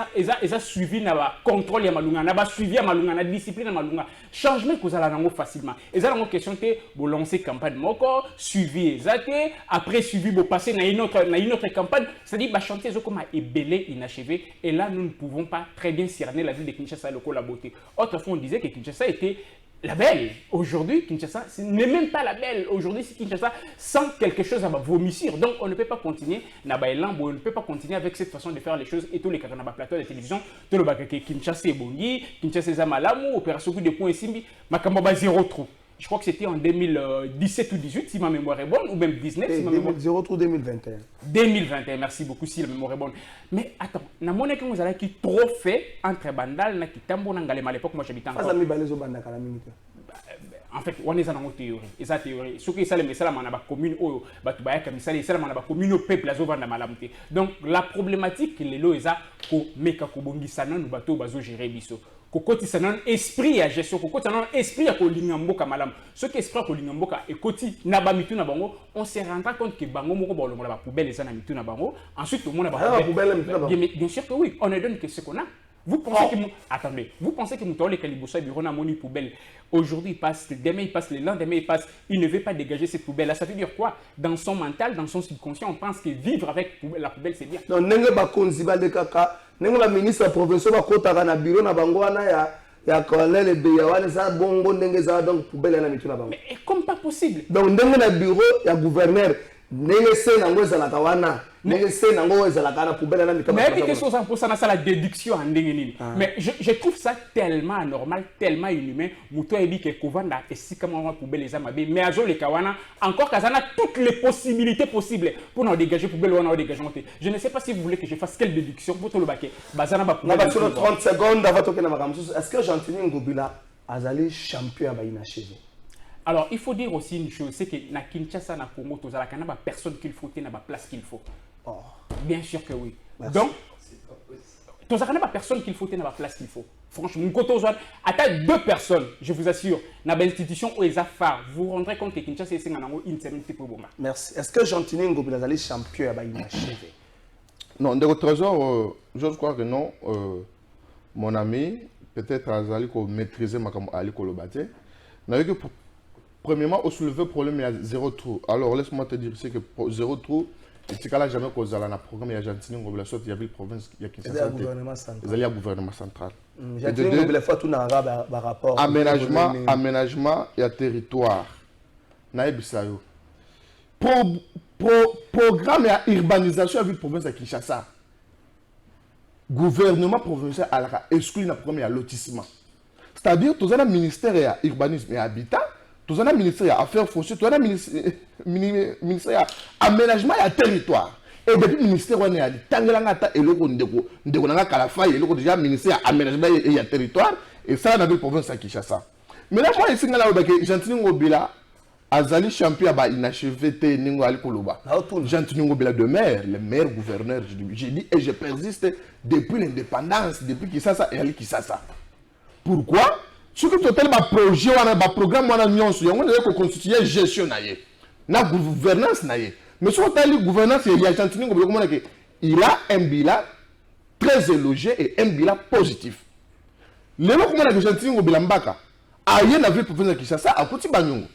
ont suivi le contrôle de Malunga, ils ont suivi la discipline de Malunga. Changement que vous allez facilement. Et ça, la question est de lancer campagne moko, suivi exacté, après suivi de passer dans une autre campagne, c'est-à-dire de chanter comme ébélé, inachevé. Et là, nous ne pouvons pas très bien cerner la ville de Kinshasa, local la beauté. Autrefois, on disait que Kinshasa était la belle. Aujourd'hui, Kinshasa n'est même pas la belle. Aujourd'hui, c'est Kinshasa sans quelque chose à vomissir. Donc, on ne peut pas continuer. On ne peut pas continuer avec cette façon de faire les choses. Et tous les cas, dans plateau de télévision, tout le bagage Kinshasa est bongi, Kinshasa est malamu, opération coup de poing et simbi, makamba zéro trou. Je crois que c'était en 2017 ou 2018, si ma mémoire est bonne, ou même 2019. Si ma mémoire... 0 trou 2021. 2021, merci beaucoup, si la mémoire est bonne. Mais attends, na monnaie que vous avez qui trop fait entre Bandal, na Kitambo, na Ngalema, à l'époque, moi j'habitais en France. En fait, on est en théorie. Et ça théorie. Ce qui est ça, mais ça, on a commune au Batubaya comme ça, ça, on a commune au peuple, la malamté. Donc la problématique, les lois, ça, ko meka ko bongi sanan ou bateau bazo gérer biso. Kokoti sanan esprit à gestion, kokoti sanan esprit à ko lingamboka malam. Ce qui esprit à ko lingamboka et koti naba mitu na bango, on se rendra compte que bango moko ba la poubelle les ana mitu na bango. Ensuite, tout le monde a poubelle bien sûr que oui, on ne donne que ce qu'on a. Vous pensez que... Attendez, vous pensez que Moutouale Kalibosa bureau n'a moni poubelle. Aujourd'hui, il passe, demain, il passe, le lendemain, il passe. Il ne veut pas dégager cette poubelle-là. Ça veut dire quoi? Dans son mental, dans son subconscient, on pense que vivre avec la poubelle, c'est bien. Non, n'est-ce pas Konziba de Kaka, n'est-ce pas ministre provincial va kota na bureau na bangwana ya colonel Beyawane ça bongo n'est-ce pas donc poubelle na mitu na bango. Mais comme pas possible. Donc n'est-ce pas bureau ya gouverneur n'est-ce pas nango za la kawana. Mais c'est la déduction en ligne. Mais je trouve ça tellement anormal, tellement inhumain. Mouto ebi ke kovanda et si comment poubelle les amabe. Mais ajo le kawana encore kazana toutes les possibilités possibles pour nous dégager poubelle ou nous dégager. Je ne sais pas si vous voulez que je fasse quelle déduction pour tout le baquet. Bazana ba poubelle. 30 secondes avant de toquer na makamsu. Est-ce que Jean-Tini Ngobila azali champion à inachevé? Alors, il faut dire aussi une chose, c'est que na Kinshasa, na Congo, il n'y a pas personne qu'il faut, il n'y a pas place qu'il faut. Oh. Bien sûr que oui. Merci. Donc, il n'y a pas personne qu'il faut, il n'y a pas place qu'il faut. Franchement, à deux personnes, je vous assure, dans l'institution où ils phare, vous vous rendrez compte que Kinshasa est une semaine de bon. Merci. Est-ce que Jean-Tini Ngobila est champion à inachevé? Non, de trésor, je crois que non. Mon ami, peut-être Azali ko maîtriser ma comme Ali Kolobate. Premièrement, au soulevé le problème, il y a 0 trou. Alors, laisse-moi te dire que 0 trou, et si jamais causé dans le programme, il y a Jean-Tini Ngobila, il y avait le province, il y a Kinshasa. Il y a le gouvernement central. Il y a le gouvernement central. Jean-Tini Ngobila fait tout dans le rapport. Aménagement, il y a territoire. Naïbisayo. Programme et urbanisation avec la province de Kinshasa. Gouvernement provincial a exclu le programme et lotissement. C'est-à-dire que tout le ministère de l'urbanisme et habitat, tout le ministère des affaires foncières, tout le ministère d'aménagement et territoire. Et depuis le ministère de l'Angata et le déjà ministère d'aménagement et territoire, et ça, on a vu la province de Kinshasa. Mais là, moi, ici, Jean-Tini Ngobila, Azali champion à inachevé Ningo Ali Koloba. Jean-Tini Ngobila demeure le meilleur gouverneur. J'ai dit et je persiste depuis l'indépendance, depuis Kinshasa et Ali Kinshasa. Pourquoi? Ce que total ba projet wana ba programme wana nyonso yango na ko constituer gestion na gouvernance na ye. Mais ce que la gouvernance il y a Jean-Tini Ngobila comment que il a un bilan très élogieux et un bilan positif. Le comment que Jean-Tini Ngobila mbaka aye na ville province de Kinshasa a kuti banyongo.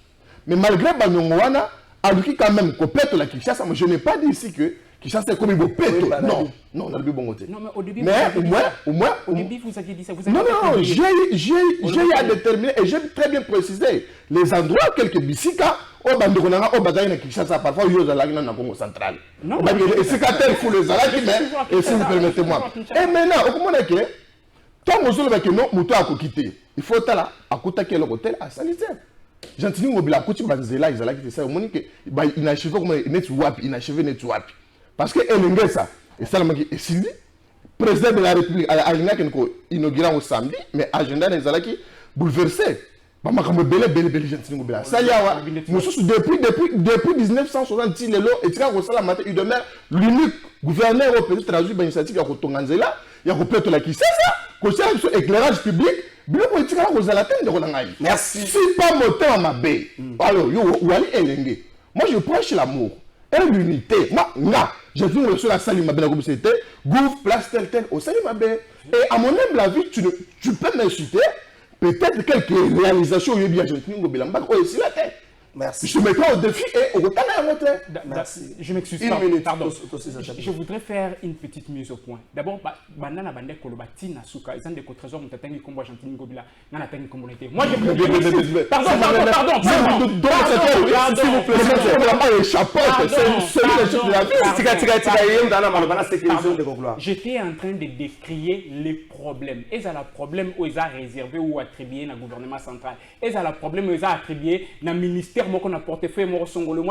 Mais malgré banyongo wana a lui quand même copeto la Kinshasa, moi je n'ai pas dit ici que Kinshasa est comme il péto. Non, non, on a dit bon côté. Non, mais au début, au début vous aviez dit ça. Non, j'ai à déterminer et j'ai très bien précisé les endroits, quelques bisika, au Bandokonanga, au Bagaïna Kinshasa, parfois, il y a dans Congo central. Non, et c'est quand il faut les arrêter, et si vous permettez-moi. Et maintenant, au moment où tant que vous avez non, Mouto a quitté. Il faut être là, à côté de l'hôtel, à sanitaire. Jean-Tini Ngobila, à côté de Banzela, ils ont quitté ça. Au moment où il a achevé comme il a achevé Netouapi. Parce que elle ça. Et ça, le président de la République a inauguré au samedi, mais l'agenda des Alaki bouleversé. Depuis 1966, il demeure l'unique gouverneur au pays traduit par l'initiative de Tonganzela. Il y a un la Kinshasa, un éclairage public. Merci. Si pas mon temps à ma baie, alors, moi je prêche l'amour et l'unité. Moi, j'ai vu sur la salle Mabé, c'était Gouv, place tel, au salut Mabé. Et à mon humble avis, tu peux m'insulter. Peut-être quelques réalisations, il y a bien Jean-Tini Ngobila, aussi la tête. Merci. Je mettrai au défi et au retour à la montre. Merci. Je m'excuse. Pardon. Je voudrais faire une petite mise au point. D'abord, Banana Bande Kolobati Nasuka, ils ont des trésors, mon tatangi combo Jean-Tini Ngobila, n'a pas communauté. Moi, je pardon. S'il vous plaît, c'est vraiment le chapeau. C'est celui de la vie. J'étais en train de décrier les problèmes. Ils ont le problème où ils ont réservé ou attribué dans le gouvernement central. Ils ont le problème où ils ont attribué dans le ministère. Moi,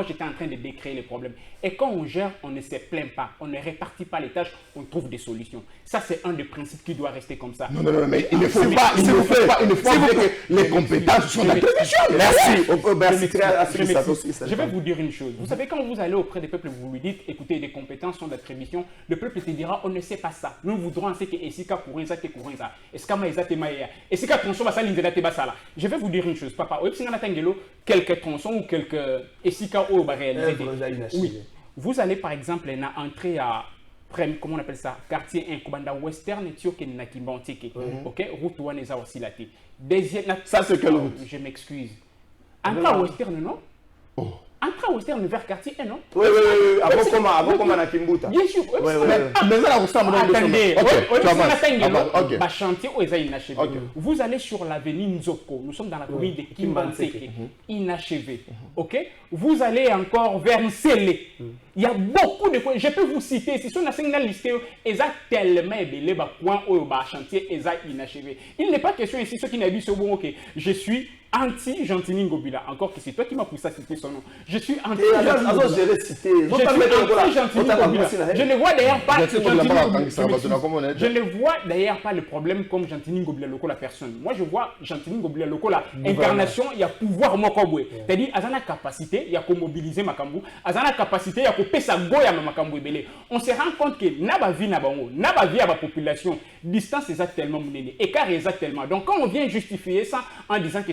j'étais en train de décrire les problèmes. Et quand on gère, on ne se plaint pas, on ne répartit pas les tâches, on trouve des solutions. Ça, c'est un des principes qui doit rester comme ça. Non, mais il ne faut pas que les compétences sont la télévision. Merci. Je vais vous dire une chose. Vous savez, quand vous allez auprès des peuples, vous lui dites, écoutez, les compétences sont d'attribution, le peuple te dira, on ne sait pas ça. Nous voudrons c'est que Esika courir ça, que courir ça. Esika maïza te maïa. Esika tronçon va ça, l'inzela te basala. Je vais vous dire une chose, papa. Quelques tronçons ou quelques Esika ou réaliser. Oui. Vous allez par exemple entrer à comment on appelle ça, quartier 1, Kobanda Western, Tioke Nakimanteke. Ok, route 1 est aussi la tête. Ça, c'est quelle route? Je m'excuse. Entra Western, non? Entra Western vers quartier 1, non? Oui. Avant comment na Kimbuta. Bien sûr. Mais ça, ressemble à attendez, ok. chantier inachevé. Vous allez sur l'avenue Nzoko. Nous sommes dans la commune de Kimbanseke. Inachevé. Ok? Vous allez encore vers Nsele. Il y a beaucoup de points. Je peux vous citer. Si on a une liste, ils ont tellement de points où le chantier est inachevé. Il n'est pas question ici, ceux qui n'habitent sur bon, ok, je suis anti-Gentini Ngobila. Encore que c'est toi qui m'as poussé à citer son nom. Je suis anti-Gentini Ngobila. Je ne vois d'ailleurs pas je ne vois d'ailleurs pas le problème comme Gentini Ngobila Loko la personne. Moi, je vois Gentini Ngobila Loko la incarnation, il y a pouvoir Mokobwe. C'est-à-dire, il y a une capacité, il y a qu'à mobiliser Makambu, il y a une capacité, il y a qu'à pesa goya Makambu. On se rend compte que n'a vie n'a vie à la population, distance est tellement menée, écart est tellement. Donc, quand on vient justifier ça en disant que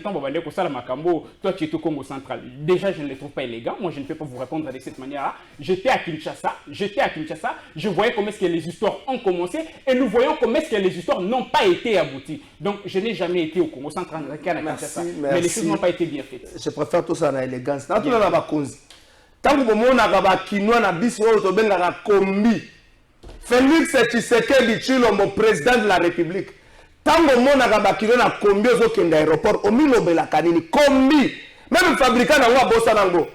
toi tu es au Congo central, déjà je ne les trouve pas élégants. Moi je ne peux pas vous répondre de cette manière-là. J'étais à Kinshasa, je voyais comment est-ce que les histoires ont commencé et nous voyons comment est-ce que les histoires n'ont pas été abouties. Donc je n'ai jamais été au Congo central, mais les choses n'ont pas été bien faites. Je préfère tout ça dans l'élégance. Tant que nous avons tant que nous avons Kinois na biso to benga kombi. Félix Tshisekedi Tshilombo, président de la République. Tango mona kabakilo na kombi ozokende aéroport omilobelaka nini kombi même fabricant nango abosa nango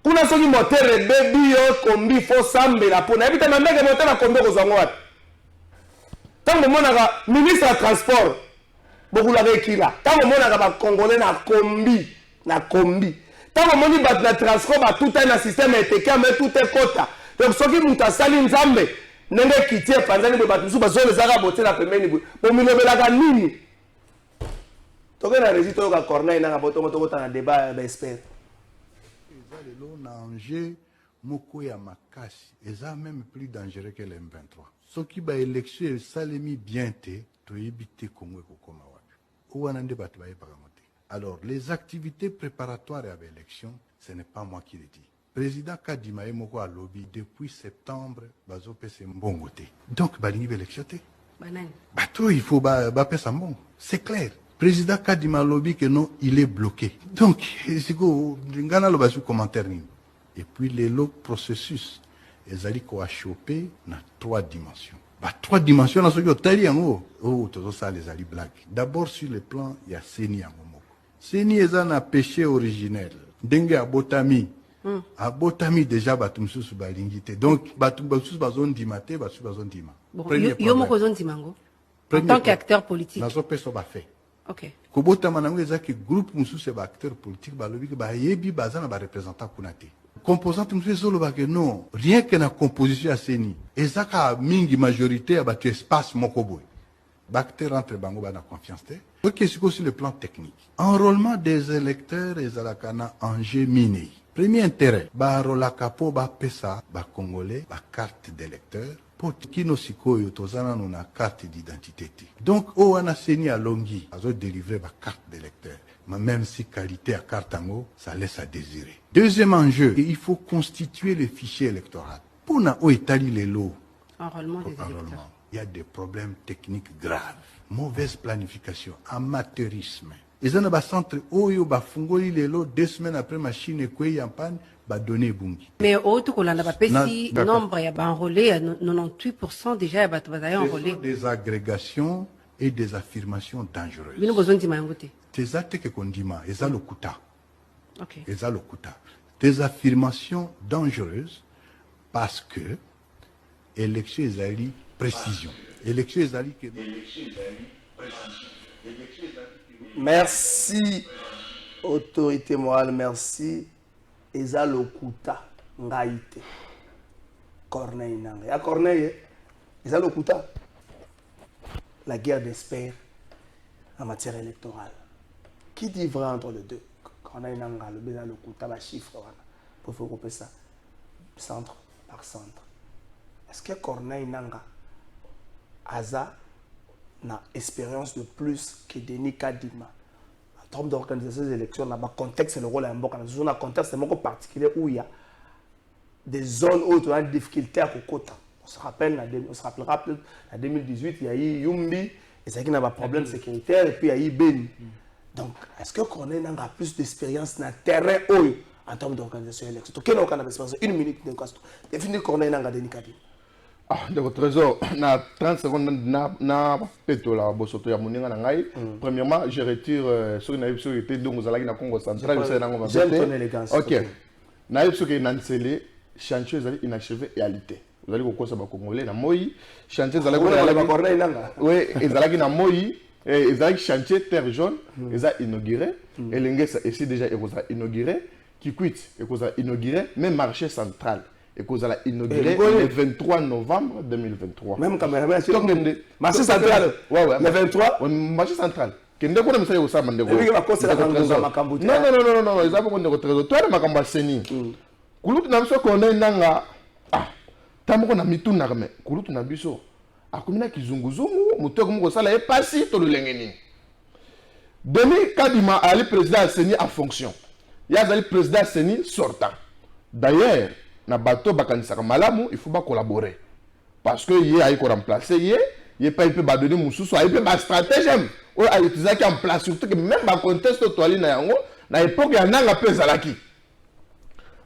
kuna soki moteur ebebi yo kombi fo sambela mpona yebi te na ndenge moteur na kombi okozwango wapi ntango monaka ministre ya transport bokulaka ekila ntango monaka bakongole na kombi ntango moni bato na transport batuta na système eteke ame tout ekota donc soki moto asali nzambe ndenge kitie panzani bo bato suba zone zaka bote na pembeni bo bomilobelaka nini toke na résultat ka Corneille na boto moto na débat ba expert ezali lo na enjeu moko ya makasi eza même plus dangereux que l'M23 soki ba élection salemi bien te toyebi te Congo kokoma wapi owana nde bato bayebaka mote. Alors les activités préparatoires à l'élection ce n'est pas moi qui le dis. Président Kadima et Moko a lobby depuis septembre, bazo pese mbongo te. Donc, balingi l'élection te. Bato, il faut pese mbongo. C'est clair. Président Kadima lobby que non, il est bloqué. Donc, c'est quoi, ngana lo basu commentaire ni. Et puis, le processus, ils allaient quoi choper dans 3 dimensions. 3 dimensions, dans ce que tu as oh, tout ça, les alliés blagues. D'abord, sur le plan, il y a Seni Amomoko. Seni est un péché originel. Dengue à Botami. A botami déjà batumsu su balingite donc batumsu bazon dimate basu bazon dima bon yo moko zon dimango en tant qu'acteur politique nazo peso ba fait OK ko botama nango ezaki groupe musu se ba acteur politique ba lobi ba yebi bazana ba représentant kunate composante musu solo ba que non rien que na composition ya Seni ezaka mingi majorité ya ba espace mokoboy ba acteur entre bango ba na confiance te. OK c'est sur le plan technique enrôlement des électeurs ezalakana enjeu miné. Premier intérêt, barola kapo ba pesa ba congolais ba carte d'électeur pour kino sikoyo tozana na carte d'identité. Donc o wana Seni a longi azo délivrer ba carte d'électeur. Mais même si qualité à carte ango, ça laisse à désirer. Deuxième enjeu, il faut constituer le fichier électoral. Pour na o Italie les lots. Enrôlement des électeurs. Il y a des problèmes techniques graves, mauvaise planification, amateurisme. Ils ont un centre oyo ba fungoli lelo 2 semaines après machine ekwe en panne ba donner bungi. Mais autre que l'on a pesi nombre ya ba enrôlé 98% déjà ba enrôlé. Des agrégations et des affirmations dangereuses. Bino besoin di mangote. Des actes que kondima eza lokuta. OK. Eza lokuta. Des affirmations dangereuses parce que élection ezali précision. Élection ezali que merci autorité morale, merci eza lokuta ngaite Corneille nanga ya Corneille eza lokuta la guerre d'experts en matière électorale. Qui dit vrai entre les deux? Corneille nanga le beza lokuta ba chiffre wana pour faire couper ça centre par centre. Est-ce que Corneille nanga aza na expérience de plus que Denis Kadima en termes d'organisation des élections, dans le contexte, c'est le rôle d'un dans un contexte particulier où il y a des zones où il y a des difficultés à Kokota. On se rappellera peut-être en 2018, il y a eu Yumbi, et c'est qu'il y a un problème sécuritaire, et puis il y a eu Beni. Donc, est-ce que Corneille a plus d'expérience dans le terrain en termes d'organisation électorale? Quelle est une minute de définir Corneille n'a dénicaté. Ah, de votre trésor, na 30 secondes na peto la bosoto ya moninga na ngai. Premièrement, je retire ce qui a été donc aux na Congo central, j'aime ton élégance. OK. Na yeb ce qui nansele chantier zali inachevé et alité. Vous allez kokosa ba congolais na moi, chantier zali ko Corneille nanga. Oui, ezalaki na moi, ezalaki chantier terre jaune, eza inauguré, elengesa ici déjà ekoza inauguré, Kikwit ekoza inauguré, même marché central. Et qu'on a inauguré le 23 novembre 2023. Même caméraman, marché central. Ouais. Le 23. Ouais, marché central. Kende ko na misali osa mandeko. Et puis on va cause la makambuti. Non, ils ont pas de trésor. Toi na makamba seni. Kulutu na biso ko na nanga. Ah. Tamoko na mitu na me. Kulutu na biso. Akomina kizunguzungu, mutoko moko sala e pasi to lengeni. Denis Kadima ali président Seni en fonction. Yazali président Seni sortant. D'ailleurs, na bateau bakanisaka malamu, il faut pas collaborer parce que yé a remplacer yé pas il peut donner mususu il peut ba stratège ou a utiliser qui en place surtout que même ba contexte toali na yango na époque ya nanga pezalaki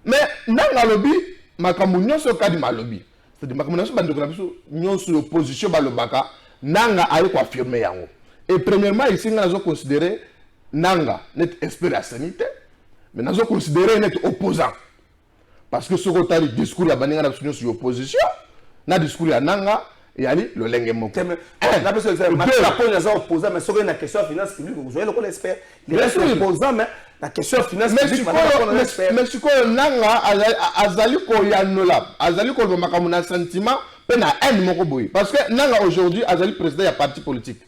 mais nanga lobby makambu nyonso Kadima lobby c'est-à-dire makambu nyonso bandeko na biso nyonso opposition balobaka nanga ali ko affirmer yango et premièrement ici nga nazo considérer nanga net expert ya sanité mais nazo considérer net opposant. Parce que ce que tu as dit, discours ya baninga na sur opposition, na discours ya nanga et ali le lenge moko. La personne la pose opposant mais sur la question finance publique, vous voyez le qu'on espère. Il reste opposant mais la question finance publique mais si ko nanga azali ko yanola, azali ko ba makamu na sentiment pe na haine moko boy parce que nanga aujourd'hui azali président ya parti politique.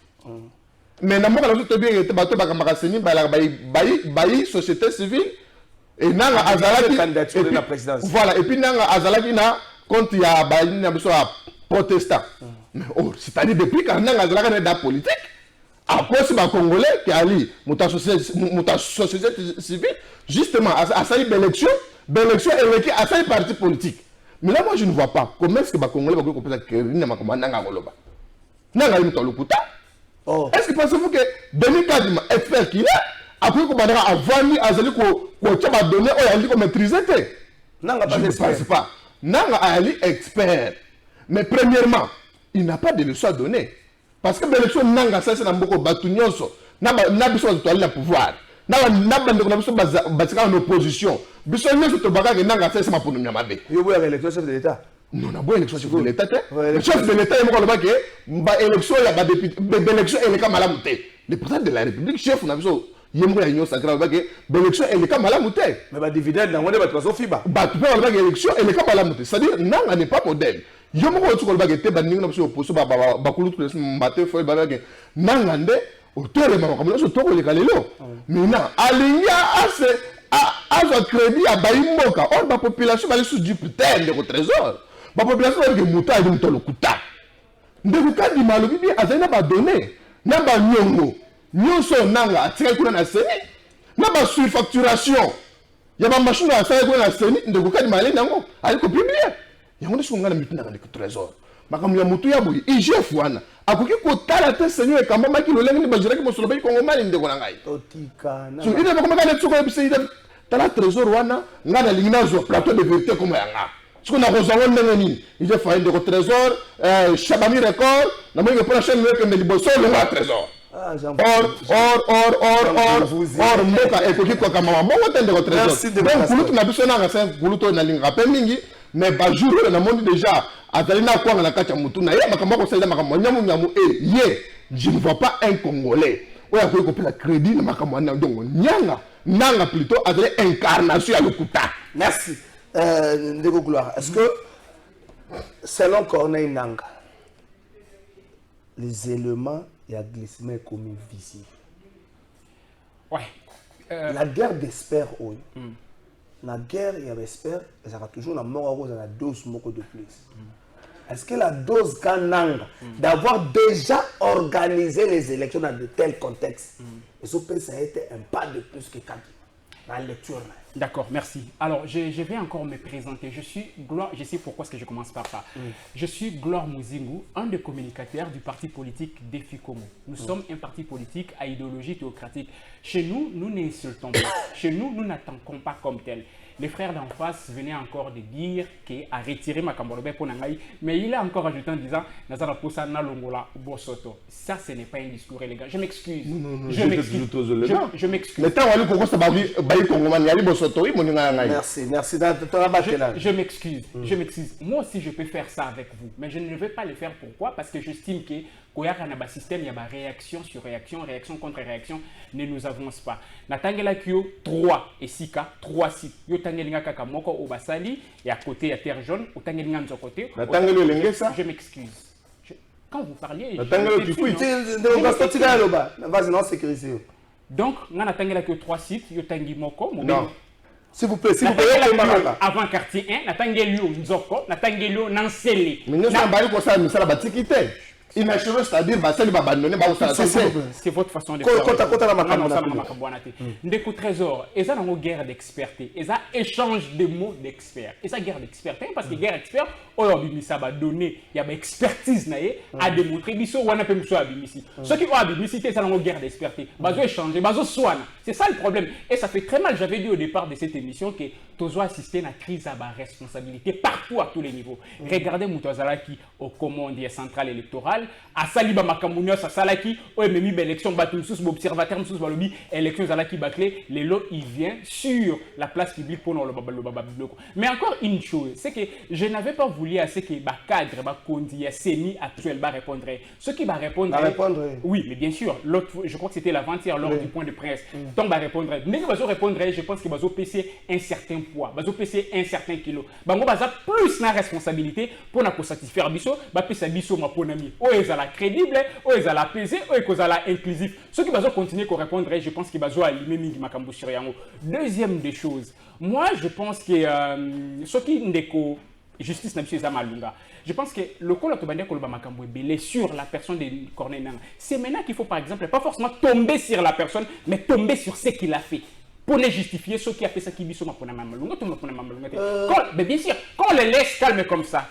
Mais na moko la tout bien était bato ba kamaka seni ba société civile. Et nanga azalaki candidature de la présidence. Voilà, et puis nanga azalaki na compte ya baini na biso protestant. Mais oh, c'est-à-dire depuis quand nanga azalaki na politique, après si ba congolais qui ali muta société civile justement à sa élection électrique à sa parti politique. Mais là moi je ne vois pas comment est-ce que ba congolais ba ko pesa kerina makoma nanga ngoloba. Nanga muta lokuta. Oh. Est-ce que pensez-vous que Denis Kadima expert qu'il est après qu'on va avant azali ko tchaba donner o yali ko maîtriser té nanga pas expert pas nanga ali expert mais premièrement il n'a pas de leçon à donner parce que l'élection nanga ça c'est na mboko batu nyonso na biso to ali na pouvoir na bande ko biso basika en opposition biso nyonso to baka nanga ça c'est ma pono nyamabe yo boya élection chef de l'état non na boya élection chef de l'état le chef de l'état il moko lobaki ba élection ya ba député élection elle ka malamu té le président de la république chef na biso yembo ya nyonso akra ba ke l'élection elle est malamu té mais ba dividende na ngone ba to fiba ba to ba ke élection elle est malamu té c'est-à-dire nanga n'est pas modèle yembo ko tsuko ba ke te ba ninga na biso opposition ba kulu tous les matin fo ba ke nanga nde auteur ma comme so to ko le kalelo mina alinya ase azo crédit à baimboka or ba population ba le sous du putain de trésor ba population ba ke muta ali mutolo kuta ndeko Kadima lobi bi azana ba donner na ba nyongo nyonso nanga atika kuna na seni na ba surfacturation ya ba machine ya sa kuna na seni ndeko Kadima ale nango ali ko publier yango ndiso ngana mitina ka ndeko trésor makamu ya mutu ya boyi IGF wana akoki ko tala te senyo e kamba maki lo lengi ba jiraki mosolo ba ko ngomali ndeko na ngai totika na so ide ba ko maka ne tsuko ebise ide tala trésor wana ngana lingina zo plateau de vérité comme yanga siko na kozango ndenge nini ije fa ndeko trésor Chabani record na mo ngepona chaîne weke me liboso le wa trésor or mboka ekoki koka mama mongo te ndeko trésor donc kulutu na biso nanga sa kulutu na linga pe mingi mais ba jour na mondi déjà azali na kwanga na kati ya mutu na ye makambo ko saida makambo nyamu ye je ne vois pas un congolais oya ko kopela crédit na makambo na ndongo nanga plutôt azali incarnation ya lokuta. Merci ndeko Gloire. Est-ce que selon Corneille Nanga les éléments il y a glissement comme visible. Ouais. La guerre d'espère, oui. La guerre, il y a d'espère, et ça va toujours la mort à cause de la dose moko de plus. Est-ce que la dose Kananga, d'avoir déjà organisé les élections dans de tels contextes, et ça a été un pas de plus que Kadima, dans la lecture. D'accord, merci. Alors, je vais encore me présenter. Je suis Gloire, je sais pourquoi est-ce que je commence par ça. Je suis Gloire Muzingu, un des communicateurs du parti politique Défi Congo. Nous sommes un parti politique à idéologie théocratique. Chez nous, nous n'insultons pas. Chez nous, nous n'attaquons pas comme tel. Les frères d'en face venaient encore de dire qu'il a retiré ma Kamborobe pour Nangaï, mais il a encore ajouté en disant Nazara Poussa Nalongola Bosoto. Ça, ce n'est pas un discours élégant. Je m'excuse. Je m'excuse. Je m'excuse. Mais tant que ça va Merci. Je m'excuse. Je m'excuse. Moi aussi, je peux faire ça avec vous, mais je ne vais pas le faire. Pourquoi? Parce que j'estime que il y a un système, il y a réaction sur réaction, réaction contre réaction, ne nous avance pas. Natangela Kyo 3 et 3 sites. Yo tangelinga kaka moko au basali et à côté à terre jaune, au tangelinga de côté. Je m'excuse. Quand vous parliez, donc, on a tangela Kyo 3 sites, yo tangi moko. Non. S'il vous plaît, avant quartier 1, natangeli yo nzoko, natangeli yo nansele. Mais nous sommes pas ça, mais ça la batikité. Inachevé, c'est-à-dire c'est votre façon de faire. Ndeko Trésor, et ça dans nos guerres d'expertise, et ça échange de mots d'experts. Et ça guerre d'expertise parce que guerre expert, ça va donner, il y a expertise à démontrer biso ou on appelle biso abimisi. Ceux qui ont abimisi, c'est ça dans nos guerres d'expertise. Bazo échanger, bazo soin. C'est ça le problème. Et ça fait très mal. J'avais dit au départ de cette émission que Tozo assister à la crise à ma responsabilité partout à tous les niveaux. Regardez Moutouazalaki au commandement central électoral. À Saliba Makamounios, à Salaki, au MMI, élection Batumsus, observateur Moussous Balobi, élection Zalaki Baklé, les lots, il vient sur la place publique pour le Baba. Mais encore une chose, c'est que je n'avais pas voulu assez que le cadre, le Kondi, le CENI actuel va répondre. Ce qui va répondre. Oui, mais bien sûr, l'autre, je crois que c'était l'avant-hier lors du point de presse. Donc, va répondre. Mais il va répondre, je pense qu'il va peser un certain poids, va peser un certain kilo. Il va plus la responsabilité pour nous satisfaire Bisso, va peser Bisso, ma ponami. Ils sont crédibles, ils sont apaisés, ils sont inclusifs. Ceux qui vont continuer à répondre, je pense qu'ils vont allumer Mingi Makambo sur Yango. Deuxième des choses, moi je pense que ceux qui ont justice n'a pas malunga. Je pense que le col de Koloba Makambo est belé sur la personne de Corneille Nangaa. C'est maintenant qu'il faut par exemple pas forcément tomber sur la personne, mais tomber sur ce qu'il a fait. Pour les justifier, ceux qui appellent ça qui bisou ma pona mamalunga, tout ma pona mamalunga. Mais bien sûr, quand on les laisse calmer comme ça,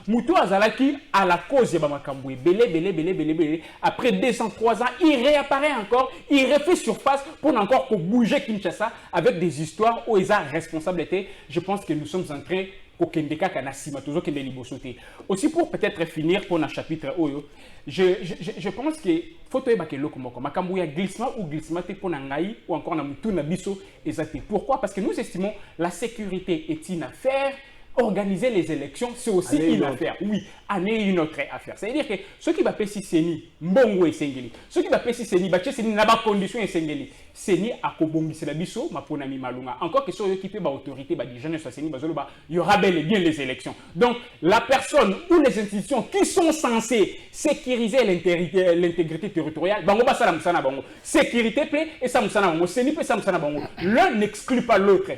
Moutou Azalaki à la cause de Bamakamboué, belé. Après 203 ans, il réapparaît encore, il refait surface pour encore bouger Kinshasa avec des histoires où ils ont responsabilité. Je pense que nous sommes en train aussi pour peut-être finir pour un chapitre Oyo, je pense que faut que lokomoko makambouya glissement ou glissement pour nangai ou encore na mutu na biso exact. Pourquoi? Parce que nous estimons la sécurité est une affaire. Organiser les élections, c'est aussi une affaire. Oui, une autre affaire. C'est-à-dire que ceux qui va payer Seni, Mbongo et Sengeli, ceux qui va payer Seni, Seni n'a pas condition et Sengeli. Seni a kobongi c'est la biso, ma ponami malunga. Encore que ceux qui paient l'autorité, les jeunes de Seni, il y aura bel et bien les élections. Donc, la personne ou les institutions qui sont censées sécuriser l'intégrité territoriale, sécurité plaît et ça me Seni peut ça me l'un n'exclut pas l'autre.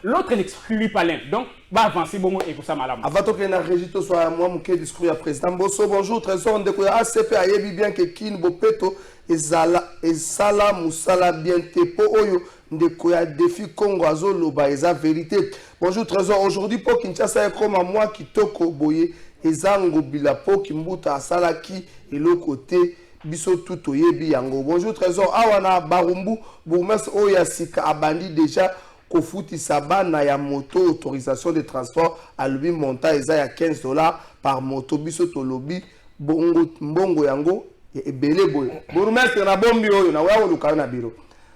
L'autre n'exclut pas l'un. Donc, va avancer bon et que ça malam. Avant que na régito soit moi mon discours à président Bosso bonjour trésor de quoi ACP ayebi bien que kin bopeto ezala musala bien tepo oyo de quoi défi Congo azoloba eza vérité. Bonjour trésor aujourd'hui pour Kinshasa et comme moi qui toko boye ezango bilapo kimbuta asalaki et le côté biso tout oyebi yango. Bonjour trésor awana barumbu bourgmestre oyasika abandi déjà Kofuti Sabana ya moto autorisation de transport à lui monta eza ya $15 par moto biso tolobi mbongo yango et belé boy. Bourgmestre na bombi oyo na wa luka na biro.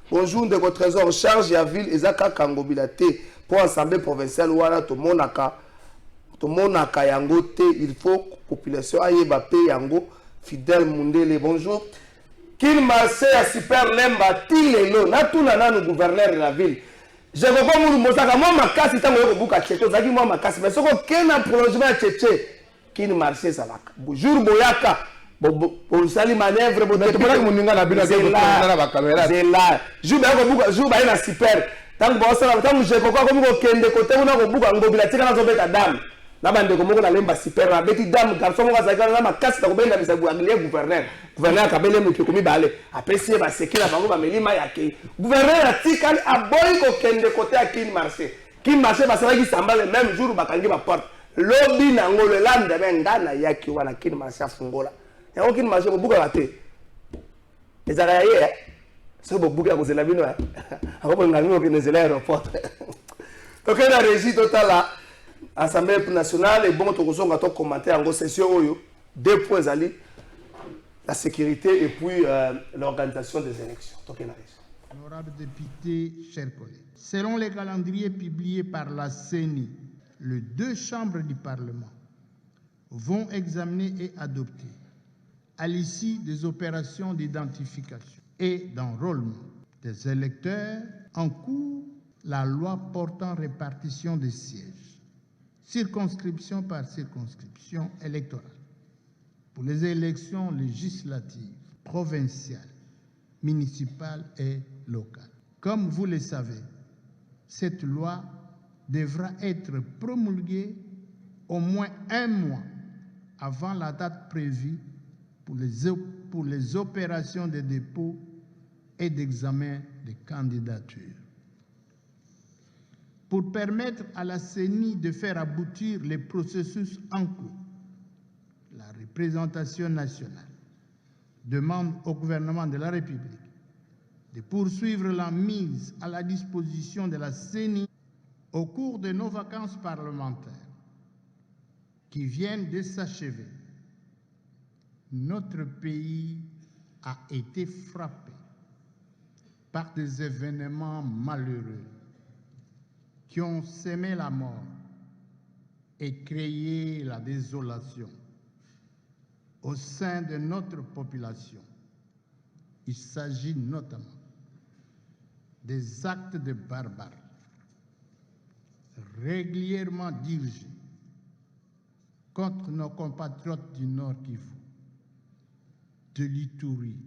Bonjour de votre trésor charge ya ville ezaka kangobilate pour assemblée provinciale wana to monaka yango te il faut population ayeba pe yango fidèle mundele bonjour. Qu'il marché à super lemba tilelo na tuna nanu gouverneur de la ville. Je veux pas vous montrer moi ma casse tant que vous cachetez ça qui moi ma casse mais ce que quel un prolongement tchétché qui ne marchait ça là jour boyaka pour sali manœuvre pour tu peux mon ninga la bila que na ba caméra c'est là jour ba na super tant que ça tant que je crois comme ko kende côté on a ko buka ngobila tika na zobeta dame na bande ko moko na lemba super na beti dame garçon moko azaka na makasi ta ko benga bisa bouaglie gouverneur kabele muki komi bale apesi ba sekina bango ba melima ya ke gouverneur atikali aboyi ko kende côté à Kin marché ba sala ki samba le même jour ba kangi ba porte lobi na ngolo landa bengana yaki wana Kin marché afungola ya Kin marché ko buka bate ezaka ye so bo buka ko zela bino ako ngani ko nezela aéroport donc la régie totale Assemblée nationale et bon to kozonga to commenter en session oyo deux points ali la sécurité et puis l'organisation des élections. Honorables députés, chers collègues, selon les calendriers publiés par la CENI, les deux chambres du Parlement vont examiner et adopter, à l'issue des opérations d'identification et d'enrôlement des électeurs en cours, la loi portant répartition des sièges, circonscription par circonscription électorale, pour les élections législatives, provinciales, municipales et locales. Comme vous le savez, cette loi devra être promulguée au moins un mois avant la date prévue pour les opérations de dépôt et d'examen des candidatures. Pour permettre à la CENI de faire aboutir les processus en cours, la représentation nationale demande au gouvernement de la République de poursuivre la mise à la disposition de la CENI au cours de nos vacances parlementaires qui viennent de s'achever. Notre pays a été frappé par des événements malheureux qui ont semé la mort et créé la désolation au sein de notre population. Il s'agit notamment des actes de barbarie régulièrement dirigés contre nos compatriotes du Nord Kivu, de l'Ituri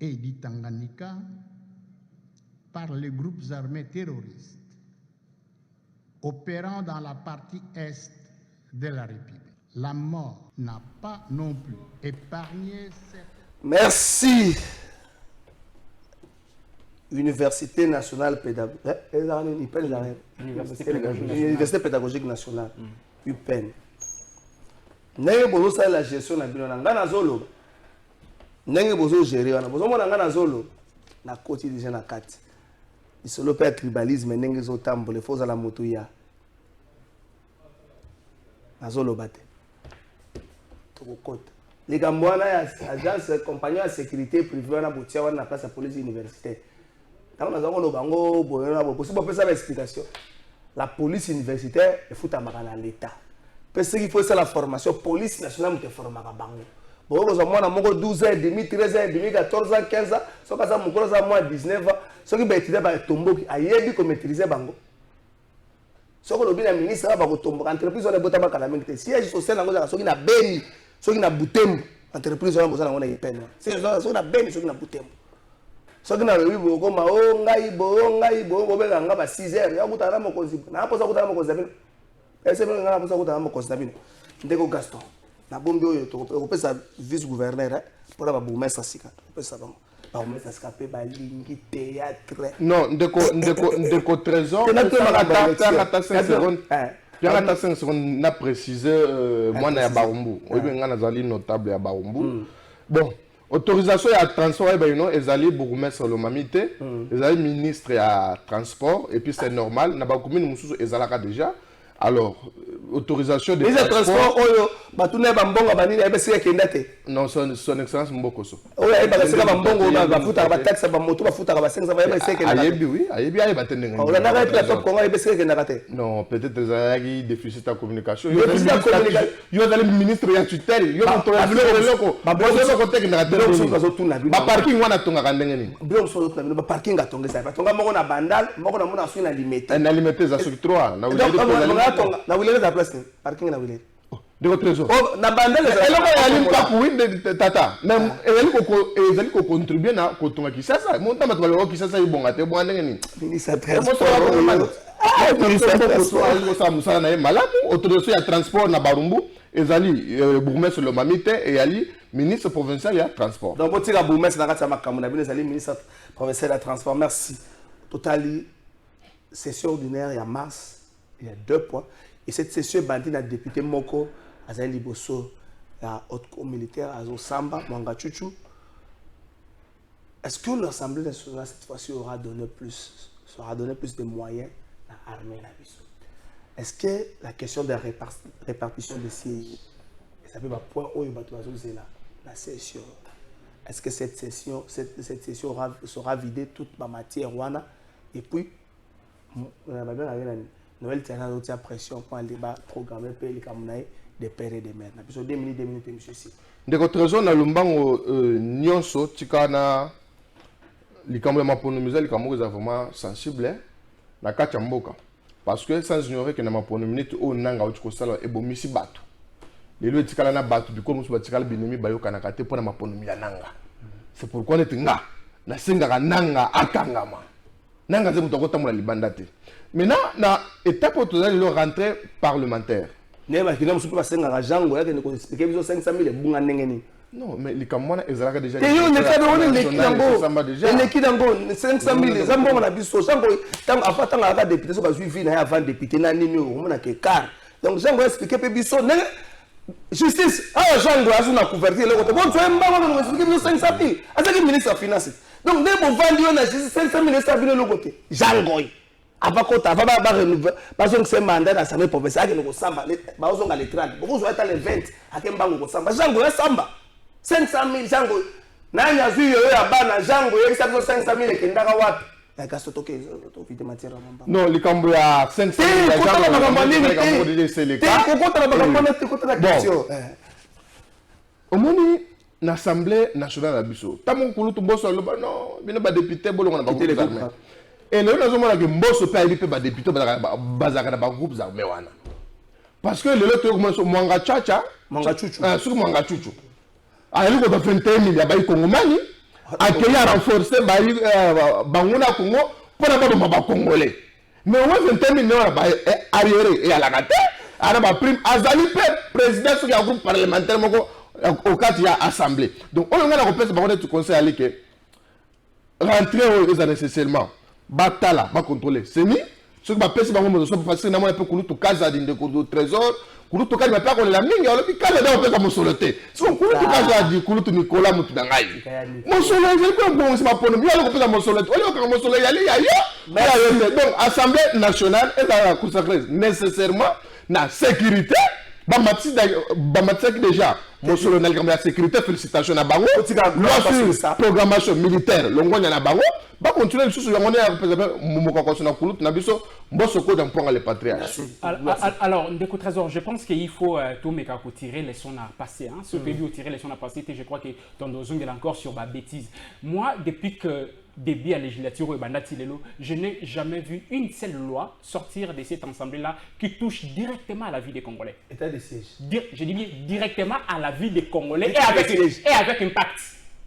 et du Tanganyika par les groupes armés terroristes opérant dans la partie est de la République. La mort n'a pas non plus épargné cette... Merci. Université nationale pédagogique. Université pédagogique nationale. UPN. Nenge bozo sa la gestion na bino na ngana zolo. Nenge bozo gérer wana. Bozo mona ngana zolo na koti déjà na kati. Isolo pe tribalisme nenge zo tambole foza la moto ya. Na zolo bate. Toko kota. Les Gambouana agence compagnie de sécurité privée na botia wana na place ya police universitaire. Tant na zango lo bango boyona bo possible peut ça l'explication. La police universitaire il faut amaka na l'état. Parce qu'il faut ça la formation police nationale te formaka bango. Bon ko za mwana moko 12h30 13h30 14h 15h so ka za mukolo za mwa 19h so ki ba étudier ba tomboki ayebi ko maîtriser bango. So ko lobi na ministre ba ko tomboka entreprise ona bota ba kala mengte siège social nango za so ki na beni so ki na butembo entreprise ona bozana ngona yepena. C'est so na beni so ki na butembo. So ki na lobi bo ma o ngai bo be nga ba 6h ya kutana mokonzi na posa kutana mokonzi bino. Ese bino nga posa kutana mokonzi bino. Ndeko Gaston na bombe oyo to ko pesa vice gouverneur pour la bourgmestre sika. Pesa bango. Ba bourgmestre sika pe ba lingi théâtre. Non, ndeko trésor. T'as 5 secondes. Tu as 5 secondes n'a précisé moi na Barumbu. Oyebi nga nazali notable ya Barumbu. Bon, autorisation ya transport ba ino ezali bourgmestre Lomamite, ezali ministre ya transport et puis c'est normal na ba commune mususu ezalaka déjà. Alors, autorisation de transport oyo batune bambonga banini ebesika kendate. Non, son excellence Mbokoso. Oyo ebesika bambongo ba futa ba taxe ba moto ba futa ba 500 ba ebesika kendate. Ayebi oui, ayebi ayebi batende ngani. On a pas la top Congo ebesika kendate. Non, peut-être ezalaki déficit de communication. Yo le ministre ya tutelle, yo contrôle loko. Ba bozo ko tek na ngate. Ba parking wana tonga kandenge nini. Blo so to na ba parking atonga sa. Tonga moko na bandal, moko na mona suna limité. Na limité za sur 3. Na na wilele za place parking na wilele de votre trésor na bandele za eloko ya limpa kuinde tata même ezali ko contribuer na kotonga kisasa monta matwa ko kisasa ibonga te bwana ngeni ministre transport autorisation ya transport na Barumbu ezali bourgmestre le mamite et ali ministre provincial ya transport. Donc botika bourgmestre na kati ya makambo na bino ezali ministre provincial ya transport. Merci. Totali session ordinaire il y a mars, il y a 2 points et cette session bandit na député moko azali liboso la haute cour militaire Azo Samba Mwanga Chuchu. Est-ce que l'Assemblée nationale cette fois-ci sera donné plus de moyens à l'armée la biso? Est-ce que la question de la répartition des sièges, ça peut pas point où il va la session? Est-ce que cette session sera vidée toute ma matière wana et puis Noël tient à pression pour un débat programmé pour les Camerounais des pères et des mères. N'a plus 2 minutes, monsieur si. Ndeko trésor na lumbango nyonso tikana likambo ya maponomiza likambo eza vraiment sensible na kati ya mboka parce que sans ignorer que na maponomite o nanga otiko sala ebomisi bato lelo etikala na bato biko musu batikala binemi bayoka na kate pona maponomi ya nanga. C'est pourquoi netinga na singaka nanga akangama nanga ze mutoko tamula libanda te. Maintenant na étape autorisée le rentrée parlementaire. Nema kina musu pa singaka jango yake ndiko expliquer biso 500,000 ebunga ndenge ni. Non, mais les Camerounais, ils ont déjà... Et on est fait de 500,000, ça m'a dit ça. Avant tant que député, ça va suivre avant député, na nini on a que car. Donc Jean va expliquer pe biso justice. Ah Jean doit na couverture le côté. Bon tu aimes pas on expliquer biso 500,000. Asa que ministre des finances. Donc dès bon vendre na justice 500,000 ça vient le côté. Jean Goy. Avant qu'on t'a pas renouveler parce que c'est mandat d'assemblée provinciale que nous samba ba ozonga les 30. Beaucoup zo être les 20 akembango ko samba. Jean Goy samba. 500,000 jango nani azui yo ya bana jango yekisa 500,000 ekendaka wapi ya gasotoke to vite matière mamba non likambo ya 500,000 ya jango na mambani c'est le cas kokota na bakambana te kota na question omoni na assemblée nationale ya biso tamo kulutu boso loba non bino ba député bolonga na ba groupes armés et le nazo mona ke mboso pe ayibi pe ba député bazaka na ba groupes armés wana parce que le loto ko mwanga chacha mwanga chuchu sur mwanga chuchu ali ko 21,000 ya bayi kongomani akaya renforcer bayi banguna Congo pour ba ba congolais mais au 21,000 na ba arriéré et à la gâté ana ba prime azali pe président sur un groupe parlementaire moko au cadre ya assemblée donc on nga na ko pesa ba ko tu conseil ali que rentrer aux nécessairement batala ba contrôler c'est mis sur ba pesa ba mo so facile na mo pe kulutu kaza dinde ko do trésor kulutu kali mapa ko la mingi olobi kala da pesa mo solote so kulutu kaza di kulutu Nicolas mutu dangai mo solote ko bon c'est pas pour nous yalo ko pesa mo solote oli ko mo solote yali ya yo donc assemblée nationale est à consacrer nécessairement na sécurité ba matisi déjà mo solo na la sécurité félicitations na bango loi sur programmation militaire longonya na bango ba continuer sous yango ya représenter mumoko na kulutu na biso mboso ko dans pour les patriarches. Alors Ndeko Trésor, je pense qu'il faut tout meka ko tirer les sons à passer hein ce pays tirer les sons à passer je crois que Tondo Zung est encore sur ma bêtise. Moi depuis que début à la législature je n'ai jamais vu une seule loi sortir de cette assemblée-là qui touche directement à la vie des Congolais. État de siège. Je dis bien directement à la vie des Congolais et avec impact.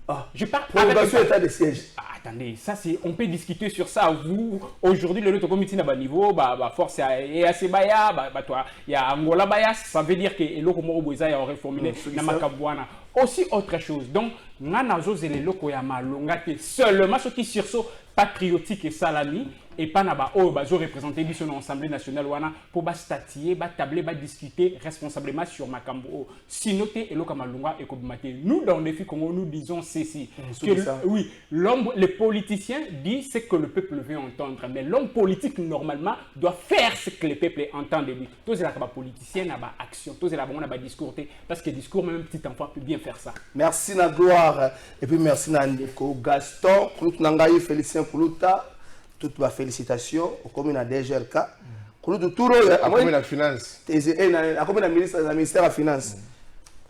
Ah, je parle prolongation état de siège. Ah, attendez, ça c'est, on peut discuter sur ça. Vous aujourd'hui le comité n'a niveau, force et assez baya, toi, il y a Angola baya, ça veut dire que le Comoro Boisa a reformulé na Makabwana. Aussi autre chose. Donc, nanazo zele loko ya malonga te seulement ceux qui sursaut patriotique et salami et pas naba oh bazo représenter biso dans l'Assemblée nationale wana pour ba statuer, ba tabler, ba discuter responsablement sur makambo. Sinon te eloko malonga et kobimate. Nous dans le défi Congo nous disons ceci que oui, l'homme les politiciens disent ce que le peuple veut entendre mais l'homme politique normalement doit faire ce que le peuple entend de lui. Tous les politiciens na ba action, tous les bon na ba discours parce que discours même petit enfant peut bien faire ça. Merci na gloire et puis merci na Ndeko Gaston Kouloutou Nangaï Félicien Koulouta toutes ma félicitations au commune à DGRK Kouloutou Touro à commune à finance à commune à ministère à finance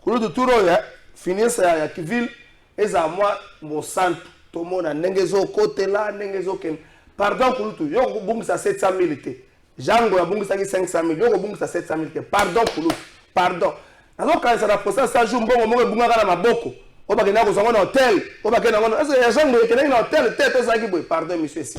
Kouloutou Touro finance ya Kiville et à moi mon centre tout le monde a nengezo côté là nengezo ken pardon Kouloutou yo bungisa 700,000 té Jango ya bungisa 500,000 yo bungisa 700,000 té pardon Kouloutou pardon alors quand ça la procès ça joue mbongo mo bunga kana maboko o ba kena ko zongo na hôtel o ba kena ngono asa ya Jango kena na hôtel tete ça ki boy pardon monsieur si